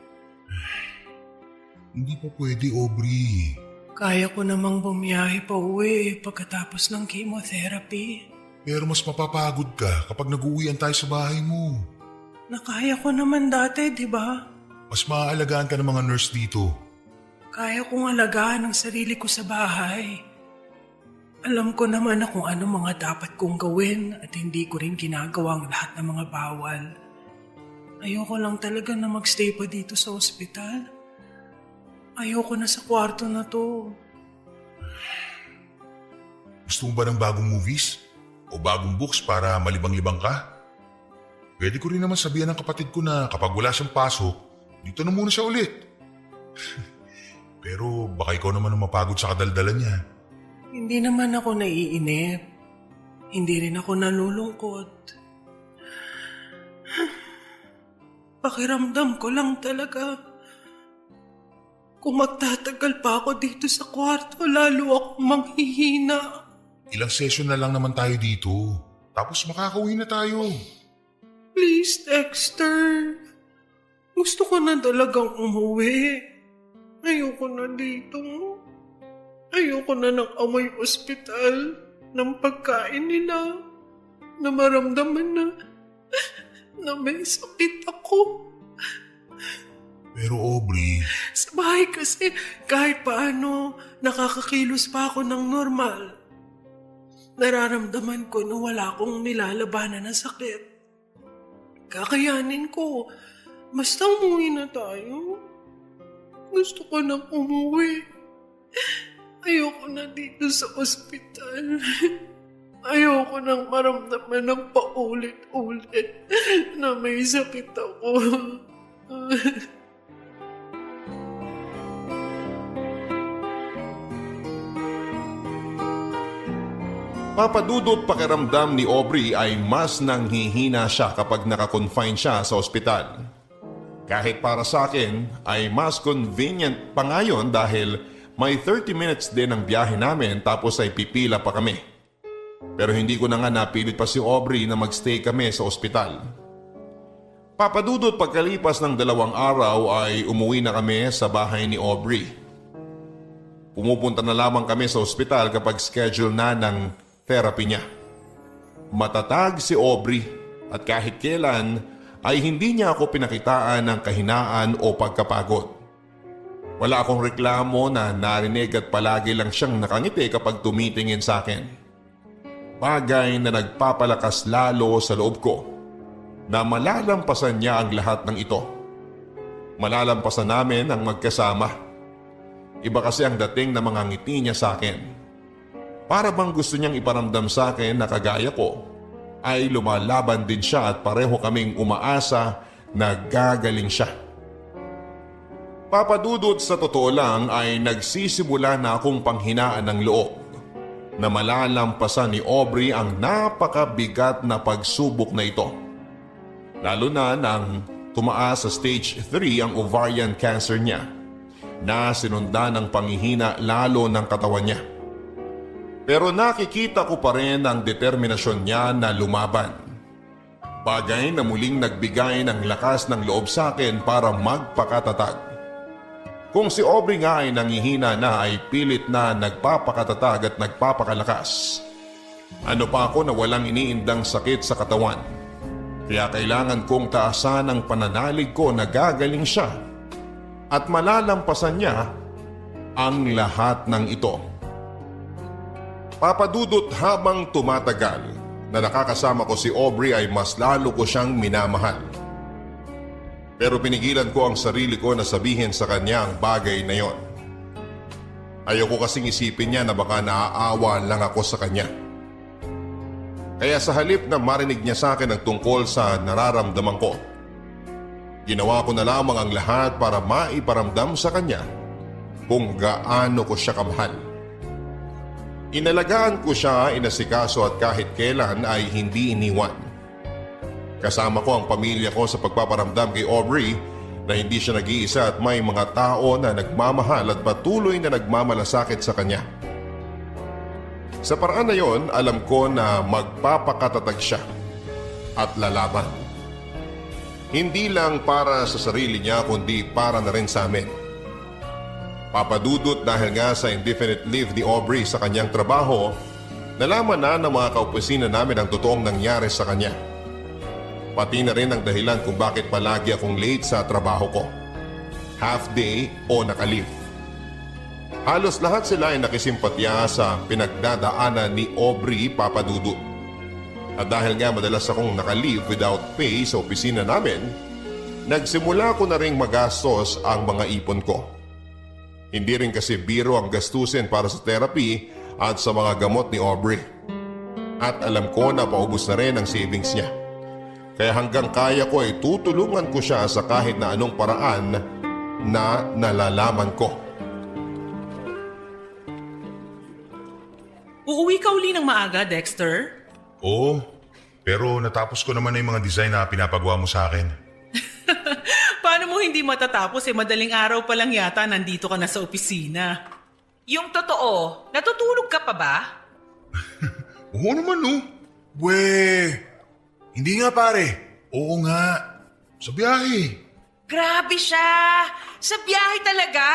Hindi pa pwede, Aubrey. Kaya ko namang bumiyahe pa uwi pagkatapos ng chemotherapy. Pero mas mapapagod ka kapag nag-uwian tayo sa bahay mo. Nakaya ko naman dati, di ba? Mas maaalagaan ka ng mga nurse dito. Kaya kong alagaan ang sarili ko sa bahay. Alam ko naman na kung ano mga dapat kong gawin at hindi ko rin ginagawa ang lahat ng mga bawal. Ayoko lang talaga na magstay pa dito sa ospital. Ayoko na sa kwarto na to. Gusto mo ba ng bagong movies? O bagong books para malibang-libang ka? Pwede ko rin naman sabihan ng kapatid ko na kapag wala siyang pasok, dito na muna siya ulit. Pero baka ikaw naman ang mapagod sa kadaldalan niya. Hindi naman ako naiinip. Hindi rin ako nalulungkot. Pakiramdam ko lang talaga. Kung magtatagal pa ako dito sa kwarto, lalo akong manghihina. Ilang session na lang naman tayo dito. Tapos makakauwi na tayo. Please, Dexter. Gusto ko na talagang umuwi. Ayoko na dito. Ayoko na ng amoy ospital ng pagkain nila. na maramdaman na may sakit ako. Pero Aubrey, Sa bahay kasi kahit paano nakakakilos pa ako ng normal. Nararamdaman ko na wala akong nilalabanan na sakit. Kakayanin ko. Basta umuwi na tayo. Gusto ko nang umuwi. Ayoko na dito sa ospital. Ayoko nang maramdaman ng paulit-ulit na may sakit ako. Papadudot pakiramdam ni Aubrey ay mas nanghihina siya kapag nakakonfine siya sa ospital. Kahit para sa akin ay mas convenient pa ngayon dahil may 30 minutes din ang biyahe namin tapos ay pipila pa kami. Pero hindi ko na nga napilit pa si Aubrey na magstay kami sa ospital. Papadudot pagkalipas ng 2 araw ay umuwi na kami sa bahay ni Aubrey. Pumupunta na lamang kami sa ospital kapag schedule na ng therapy niya. Matatag si Aubrey at kahit kailan ay hindi niya ako pinakitaan ng kahinaan o pagkapagod. Wala akong reklamo na narinig at palagi lang siyang nakangiti kapag tumitingin sa akin. Bagay na nagpapalakas lalo sa loob ko na malalampasan niya ang lahat ng ito. Malalampasan namin ang magkasama. Iba kasi ang dating na mga ngiti niya sa akin. Para bang gusto niyang iparamdam sa akin na kagaya ko ay lumalaban din siya at pareho kaming umaasa na gagaling siya. Papadudot sa totoo lang ay nagsisimula na akong panghinaan ng loob na malalampasan ni Aubrey ang napakabigat na pagsubok na ito. Lalo na nang tumaas sa stage 3 ang ovarian cancer niya na sinundan ng panghihina lalo ng katawan niya. Pero nakikita ko pa rin ang determinasyon niya na lumaban. Bagay na muling nagbigay ng lakas ng loob sa akin para magpakatatag. Kung si Aubrey nga ay nangihina na ay pilit na nagpapakatatag at nagpapakalakas. Ano pa ako na walang iniindang sakit sa katawan. Kaya kailangan kong taasan ang pananalig ko na gagaling siya at malalampasan niya ang lahat ng ito. Papadudot habang tumatagal na nakakasama ko si Aubrey ay mas lalo ko siyang minamahal. Pero pinigilan ko ang sarili ko na sabihin sa kanya ang bagay na yon. Ayoko kasing isipin niya na baka naaawa lang ako sa kanya. Kaya sa halip na marinig niya sa akin ang tungkol sa nararamdaman ko, ginawa ko na lamang ang lahat para maiparamdam sa kanya kung gaano ko siya kamahal. Inalagaan ko siya, inasikaso at kahit kailan ay hindi iniwan. Kasama ko ang pamilya ko sa pagpaparamdam kay Aubrey na hindi siya nag-iisa at may mga tao na nagmamahal at patuloy na nagmamalasakit sa kanya. Sa paraan na yon, alam ko na magpapakatatag siya at lalaban. Hindi lang para sa sarili niya kundi para na rin sa amin. Papadudot dahil nga sa indefinite leave ni Aubrey sa kanyang trabaho, nalaman na ng mga kaopisina namin ang totoong nangyari sa kanya. Pati na rin ang dahilan kung bakit palagi akong late sa trabaho ko. Half day o naka-leave. Halos lahat sila ay nakisimpatya sa pinagdadaanan ni Aubrey, Papadudot. At dahil nga madalas akong naka-leave without pay sa opisina namin, nagsimula ko na ring magastos ang mga ipon ko. Hindi rin kasi biro ang gastusin para sa therapy at sa mga gamot ni Aubrey. At alam ko na paubos na rin ang savings niya. Kaya hanggang kaya ko ay tutulungan ko siya sa kahit na anong paraan na nalalaman ko. Uuwi ka uli ng maaga, Dexter? oo, pero natapos ko naman na yung mga design na pinapagawa mo sa akin. Paano mo hindi matatapos madaling araw pa lang yata nandito ka na sa opisina. Yung totoo, natutulog ka pa ba? Oo naman no. Hindi nga pare. Oo nga. Sa biyahe. Grabe siya! Sa biyahe talaga?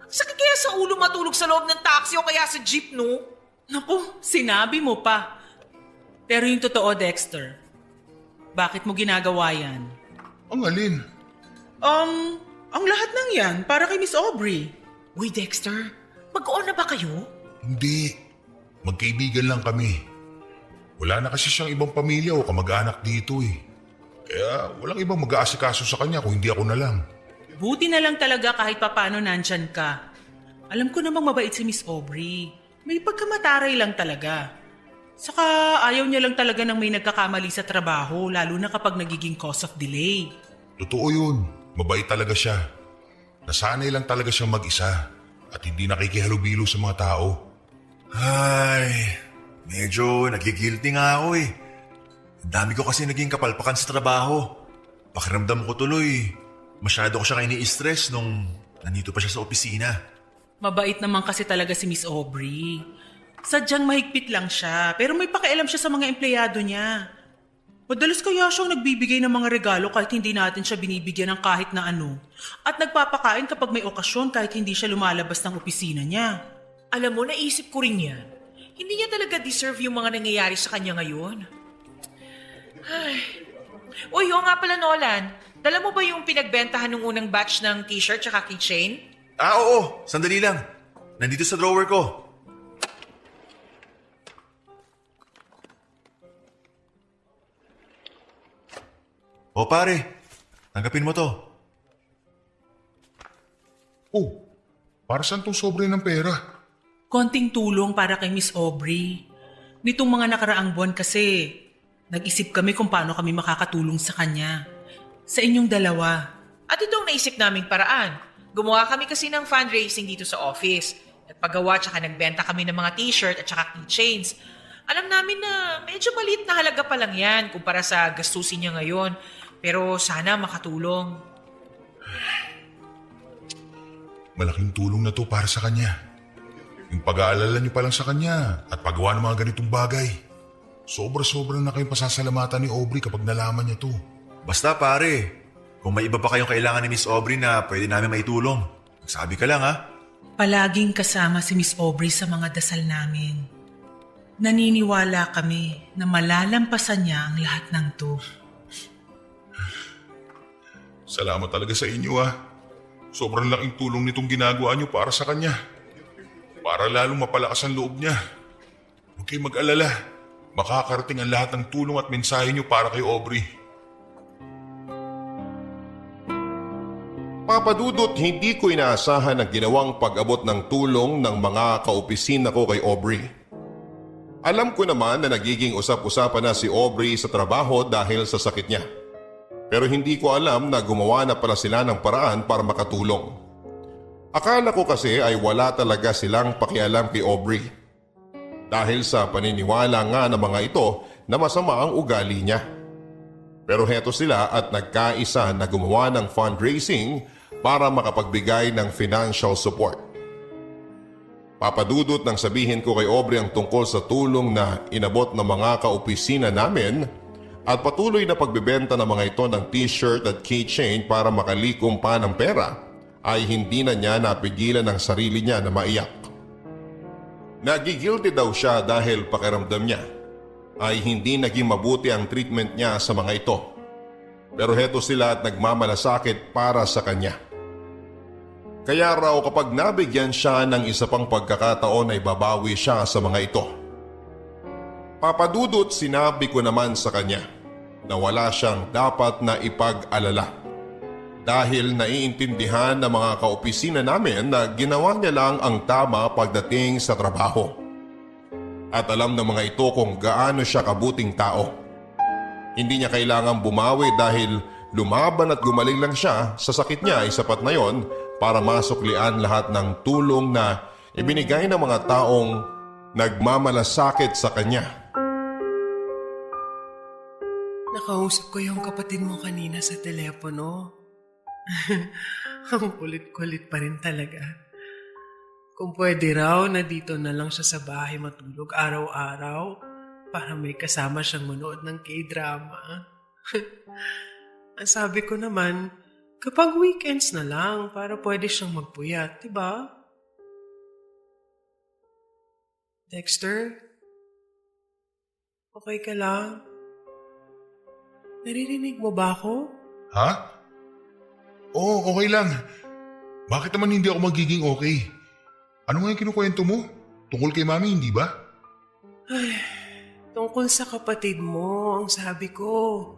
Ang sakit kaya sa ulo matulog sa loob ng taxi o kaya sa jeep, no? Naku, sinabi mo pa. Pero yung totoo, Dexter, bakit mo ginagawa yan? Ang alin? Ang lahat ng yan para kay Miss Aubrey. Uy, Dexter, mag-on na ba kayo? Hindi. Magkaibigan lang kami. Wala na kasi siyang ibang pamilya o kamag-anak dito eh. Kaya walang ibang mag-aasikaso sa kanya kung hindi ako na lang. Buti na lang talaga kahit papano nandyan ka. Alam ko namang mabait si Miss Aubrey. May pagkamataray lang talaga. Saka ayaw niya lang talaga ng may nagkakamali sa trabaho, lalo na kapag nagiging cause of delay. Totoo yun. Mabait talaga siya. Nasanay lang talaga siyang mag-isa at hindi nakikihalubilo sa mga tao. Ay, medyo nagigilty nga ako eh. Ang dami ko kasi naging kapalpakan sa trabaho. Pakiramdam ko tuloy, masyado ko siya ini-stress nung nandito pa siya sa opisina. Mabait naman kasi talaga si Miss Aubrey. Sadyang mahigpit lang siya, pero may pakialam siya sa mga empleyado niya. Madalas kaya siyang nagbibigay ng mga regalo kahit hindi natin siya binibigyan ng kahit na ano. At nagpapakain kapag may okasyon kahit hindi siya lumalabas ng opisina niya. Alam mo, naisip ko rin yan. Hindi niya talaga deserve yung mga nangyayari sa kanya ngayon. Ay. Uy, oo nga pala, Nolan. Dala mo ba yung pinagbentahan ng unang batch ng t-shirt tsaka keychain? Oo. Sandali lang. Nandito sa drawer ko. O pare, tanggapin mo to. Oh, para saan tong sobre ng pera? Konting tulong para kay Miss Aubrey. Nitong mga nakaraang buwan kasi, nag-isip kami kung paano kami makakatulong sa kanya. Sa inyong dalawa. At itong naisip naming paraan. Gumawa kami kasi ng fundraising dito sa office. Nagpagawa tsaka nagbenta kami ng mga t-shirt at tsaka keychains. Alam namin na medyo maliit na halaga pa lang yan kumpara sa gastusin niya ngayon. Pero sana makatulong. Malaking tulong na to para sa kanya. Yung pag-aalala niyo pa lang sa kanya at paggawa ng mga ganitong bagay. Sobra-sobra na kayong pasasalamatan ni Aubrey kapag nalaman niya to. Basta pare, kung may iba pa kayong kailangan ni Miss Aubrey na pwede namin maitulong, magsabi ka lang ha. Palaging kasama si Miss Aubrey sa mga dasal namin. Naniniwala kami na malalampasan niya ang lahat ng to. Salamat talaga sa inyo ah. Sobrang laking tulong nitong ginagawa niyo para sa kanya. Para lalong mapalakas ang loob niya. Huwag kayong mag-alala. Makakarating ang lahat ng tulong at mensahe niyo para kay Aubrey. Papadudot, hindi ko inaasahan ang ginawang pag-abot ng tulong ng mga kaopisina ko kay Aubrey. Alam ko naman na nagiging usap-usapan na si Aubrey sa trabaho dahil sa sakit niya. Pero hindi ko alam na gumawa na pala sila ng paraan para makatulong. Akala ko kasi ay wala talaga silang pakialam kay Aubrey. Dahil sa paniniwala nga ng mga ito na masama ang ugali niya. Pero heto sila at nagkaisa na gumawa ng fundraising para makapagbigay ng financial support. Papadudot nang sabihin ko kay Aubrey ang tungkol sa tulong na inabot ng mga kaopisina namin at patuloy na pagbebenta ng mga ito ng t-shirt at keychain para makalikom pa ng pera, ay hindi na niya napigilan ang sarili niya na maiyak. Nagigilty daw siya dahil pakiramdam niya ay hindi naging mabuti ang treatment niya sa mga ito. Pero heto sila at nagmamalasakit para sa kanya. Kaya raw kapag nabigyan siya ng isa pang pagkakataon ay babawi siya sa mga ito. Papadudot, sinabi ko naman sa kanya na wala siyang dapat na ipag-alala dahil naiintindihan ng mga kaopisina namin na ginawa niya lang ang tama pagdating sa trabaho. At alam ng mga ito kung gaano siya kabuting tao. Hindi niya kailangang bumawi dahil lumaban at gumaling lang siya sa sakit niya ay sapat na yon para masuklian lahat ng tulong na ibinigay ng mga taong nagmamalasakit sa kanya. Nakausap ko yung kapatid mo kanina sa telepono. Ang kulit-kulit pa rin talaga. Kung pwede raw na dito na lang siya sa bahay matulog araw-araw para may kasama siyang manood ng K-drama. Ang sabi ko naman, kapag weekends na lang para pwede siyang magpuyat, diba? Dexter? Okay ka lang? Naririnig mo ba ako? Ha? Oo, okay lang. Bakit naman hindi ako magiging okay? Ano nga yung kinukwento mo? Tungkol kay Mami, hindi ba? Tungkol sa kapatid mo, ang sabi ko.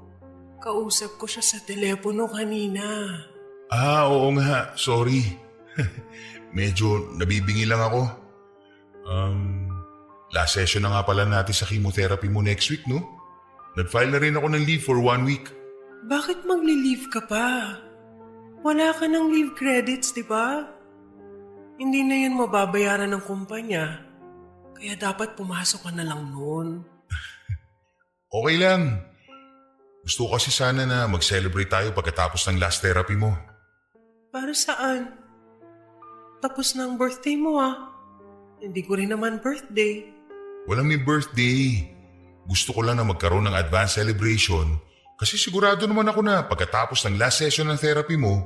Kausap ko siya sa telepono kanina. Oo nga. Sorry. Medyo nabibingi lang ako. Last session na nga pala natin sa chemotherapy mo next week, no? Nag-file na rin ako ng leave for 1 week. Bakit magli-leave ka pa? Wala ka ng leave credits, di ba? Hindi na yan mababayaran ng kumpanya. Kaya dapat pumasok ka na lang noon. Okay lang. Gusto ko kasi sana na mag-celebrate tayo pagkatapos ng last therapy mo. Para saan? Tapos na ang birthday mo Hindi ko rin naman birthday. Walang may birthday. Gusto ko lang na magkaroon ng advance celebration kasi sigurado naman ako na pagkatapos ng last session ng therapy mo,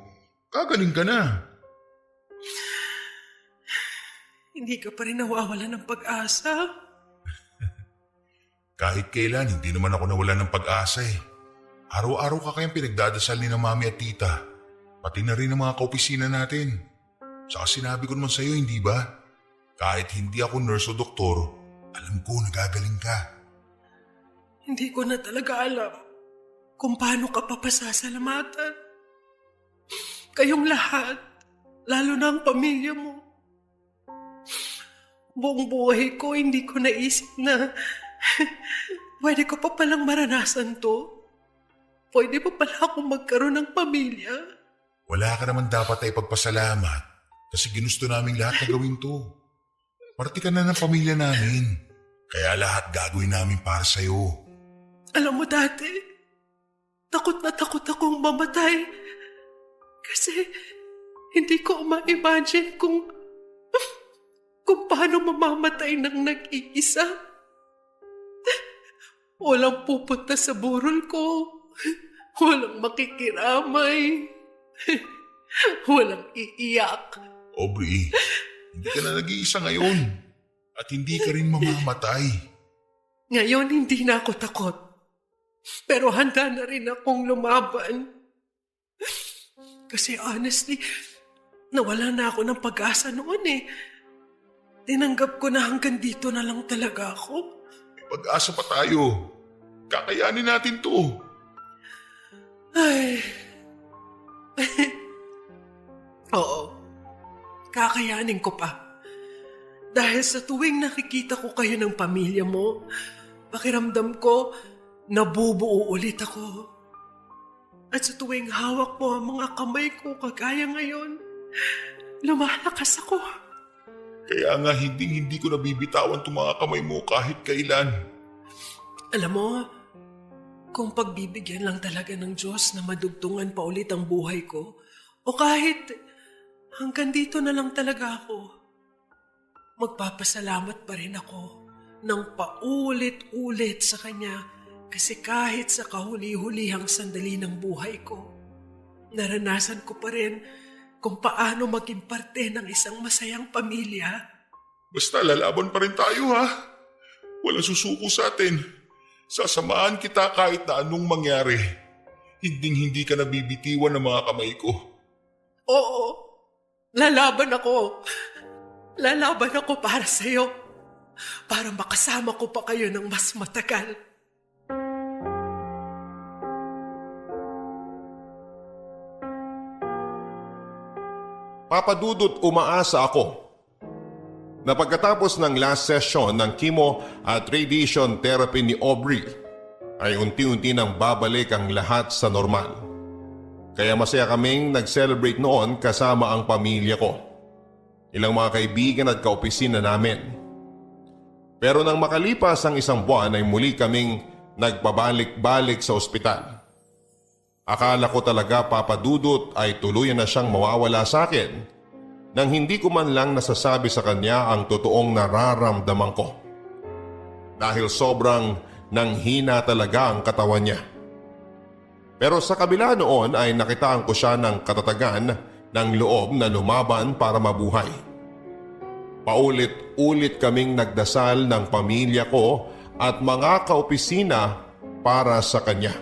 kagaling ka na. Hindi ka pa rin nawawala ng pag-asa. Kahit kailan, hindi naman ako nawalan ng pag-asa eh. Araw-araw ka kayang pinagdadasal ni ng mami at tita. Pati na rin ang mga kaopisina natin. Saka sinabi ko naman sa'yo, hindi ba? Kahit hindi ako nurse o doktor, alam ko nagagaling ka. Hindi ko na talaga alam kung paano ka papasasalamatan. Kayong lahat, lalo na ang pamilya mo. Buong buhay ko, hindi ko naisip na pwede ko pa palang maranasan to. Pwede pa pala akong magkaroon ng pamilya. Wala ka naman dapat ay pagpasalamat kasi ginusto naming lahat na gawin to. Parte ka na ng pamilya namin. Kaya lahat gagawin namin para sa'yo. Alam mo dati, takot na takot akong mamatay. Kasi hindi ko ma-imagine kung paano mamamatay ng nag-iisa. Walang pupunta sa burol ko. Walang makikiramay. Walang iiyak. Aubrey, hindi ka na nag-iisa ngayon. At hindi ka rin mamamatay. Ngayon hindi na ako takot. Pero handa na rin akong lumaban. Kasi honestly, nawala na ako ng pag-asa noon eh. Tinanggap ko na hanggang dito na lang talaga ako. May pag-asa pa tayo. Kakayanin natin to. Ay. Oo. Kakayanin ko pa. Dahil sa tuwing nakikita ko kayo ng pamilya mo, pakiramdam ko, nabubuo ulit ako. At sa tuwing hawak mo ang mga kamay ko kagaya ngayon, lumalakas ako. Kaya nga hindi ko nabibitawan itong mga kamay mo kahit kailan. Alam mo, kung pagbibigyan lang talaga ng Diyos na madugtungan pa ulit ang buhay ko, o kahit hanggang dito na lang talaga ako, magpapasalamat pa rin ako ng paulit-ulit sa Kanya kasi kahit sa kahuli-hulihang sandali ng buhay ko, naranasan ko pa rin kung paano maging parte ng isang masayang pamilya. Basta lalaban pa rin tayo ha. Walang susuko sa atin. Sasamahan kita kahit na anong mangyari. Hinding-hindi ka nabibitiwan ng mga kamay ko. Oo, lalaban ako. Lalaban ako para sa'yo. Para makasama ko pa kayo ng mas matagal. Papa Dudut, umaasa ako na pagkatapos ng last session ng chemo at radiation therapy ni Aubrey ay unti-unti nang babalik ang lahat sa normal. Kaya masaya kaming nag-celebrate noon kasama ang pamilya ko, ilang mga kaibigan at kaopisina namin. Pero nang makalipas ang isang buwan ay muli kaming nagpabalik-balik sa ospital. Akala ko talaga, Papa Dudut, ay tuluyan na siyang mawawala sa akin nang hindi ko man lang nasasabi sa kanya ang totoong nararamdaman ko. Dahil sobrang nanghina talaga ang katawan niya. Pero sa kabila noon ay nakitaan ko siya ng katatagan ng loob na lumaban para mabuhay. Paulit-ulit kaming nagdasal ng pamilya ko at mga kaopisina para sa kanya.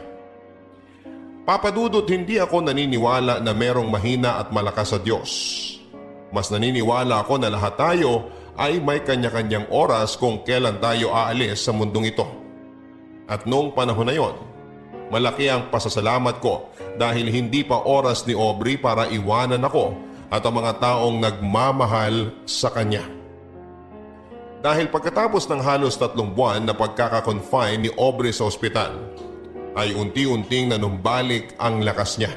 Papa Dudut, hindi ako naniniwala na merong mahina at malakas sa Diyos. Mas naniniwala ako na lahat tayo ay may kanya-kanyang oras kung kailan tayo aalis sa mundong ito. At noong panahon na yon, malaki ang pasasalamat ko dahil hindi pa oras ni Aubrey para iwanan ako at ang mga taong nagmamahal sa kanya. Dahil pagkatapos ng halos 3 buwan na pagkakakonfine ni Aubrey sa ospital, ay unti-unting nanumbalik ang lakas niya.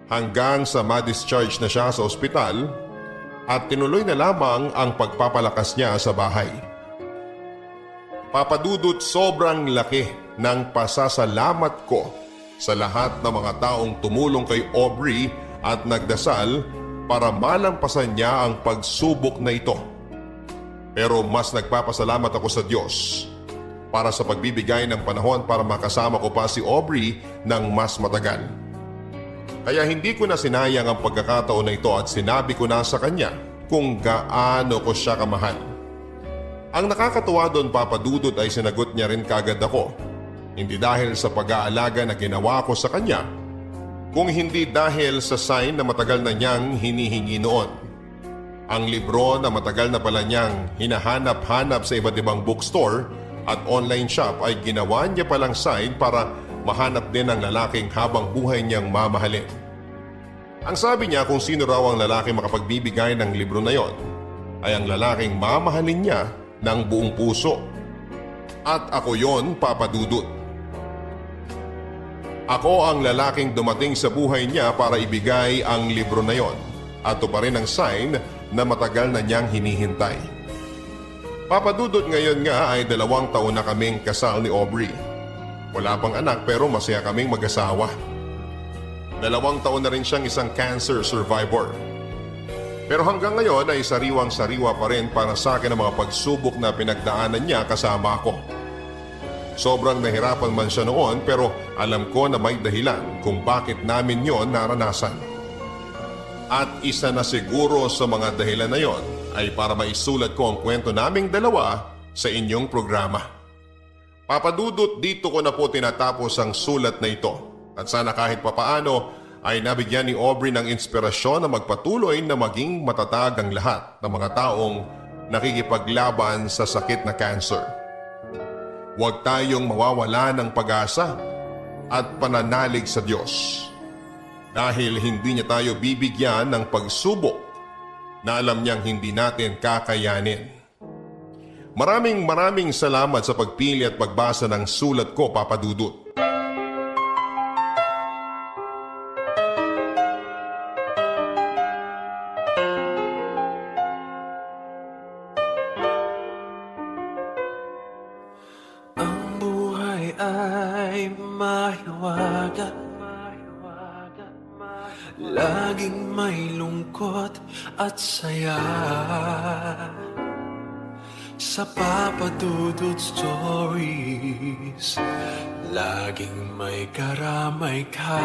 Hanggang sa ma-discharge na siya sa ospital at tinuloy na lamang ang pagpapalakas niya sa bahay. Papa Dudut, sobrang laki ng pasasalamat ko sa lahat ng mga taong tumulong kay Aubrey at nagdasal para malampasan niya ang pagsubok na ito. Pero mas nagpapasalamat ako sa Diyos para sa pagbibigay ng panahon para makasama ko pa si Aubrey ng mas matagal. Kaya hindi ko na sinayang ang pagkakataon na ito at sinabi ko na sa kanya kung gaano ko siya kamahal. Ang nakakatuwa doon, Papa Dudut, ay sinagot niya rin kagad ako. Hindi dahil sa pag-aalaga na ginawa ko sa kanya, kung hindi dahil sa sign na matagal na niyang hinihingi noon. Ang libro na matagal na pala niyang hinahanap-hanap sa iba't ibang bookstore at online shop ay ginawa niya palang sign para mahanap din ang lalaking habang buhay niyang mamahalin. Ang sabi niya kung sino raw ang lalaki makapagbibigay ng libro na yon ay ang lalaking mamahalin niya ng buong puso. At ako yon, Papa Dudut. Ako ang lalaking dumating sa buhay niya para ibigay ang libro na yon at ito pa rin ang sign na matagal na niyang hinihintay. Papa Dudut, ngayon nga ay 2 taon na kaming kasal ni Aubrey. Wala pang anak pero masaya kaming mag-asawa. 2 taon na rin siyang isang cancer survivor. Pero hanggang ngayon ay sariwang-sariwa pa rin para sa akin ang mga pagsubok na pinagdaanan niya kasama ako. Sobrang nahirapan man siya noon pero alam ko na may dahilan kung bakit namin yon naranasan. At isa na siguro sa mga dahilan na yon ay para maisulat ko ang kwento naming dalawa sa inyong programa. Papa Dudut, dito ko na po tinatapos ang sulat na ito. At sana kahit papaano ay nabigyan ni Aubrey ng inspirasyon na magpatuloy na maging matatag ang lahat ng mga taong nakikipaglaban sa sakit na cancer. Huwag tayong mawawala ng pag-asa at pananalig sa Diyos. Dahil hindi niya tayo bibigyan ng pagsubok na alam niyang hindi natin kakayanin. Maraming salamat sa pagpili at pagbasa ng sulat ko, Papa Dudut. Ang buhay ay mahiwaga, laging may lungkot at saya. Sa Papa Dudut Stories, laging may karamay ka.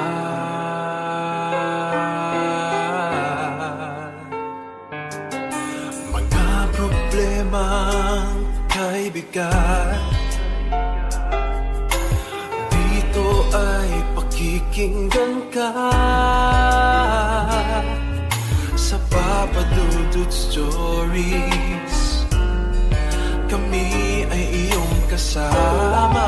Mga problemang kaibigan, dito ay pakikinggan ka. Sa Papa Dudut Stories, kami ay iyong kasama.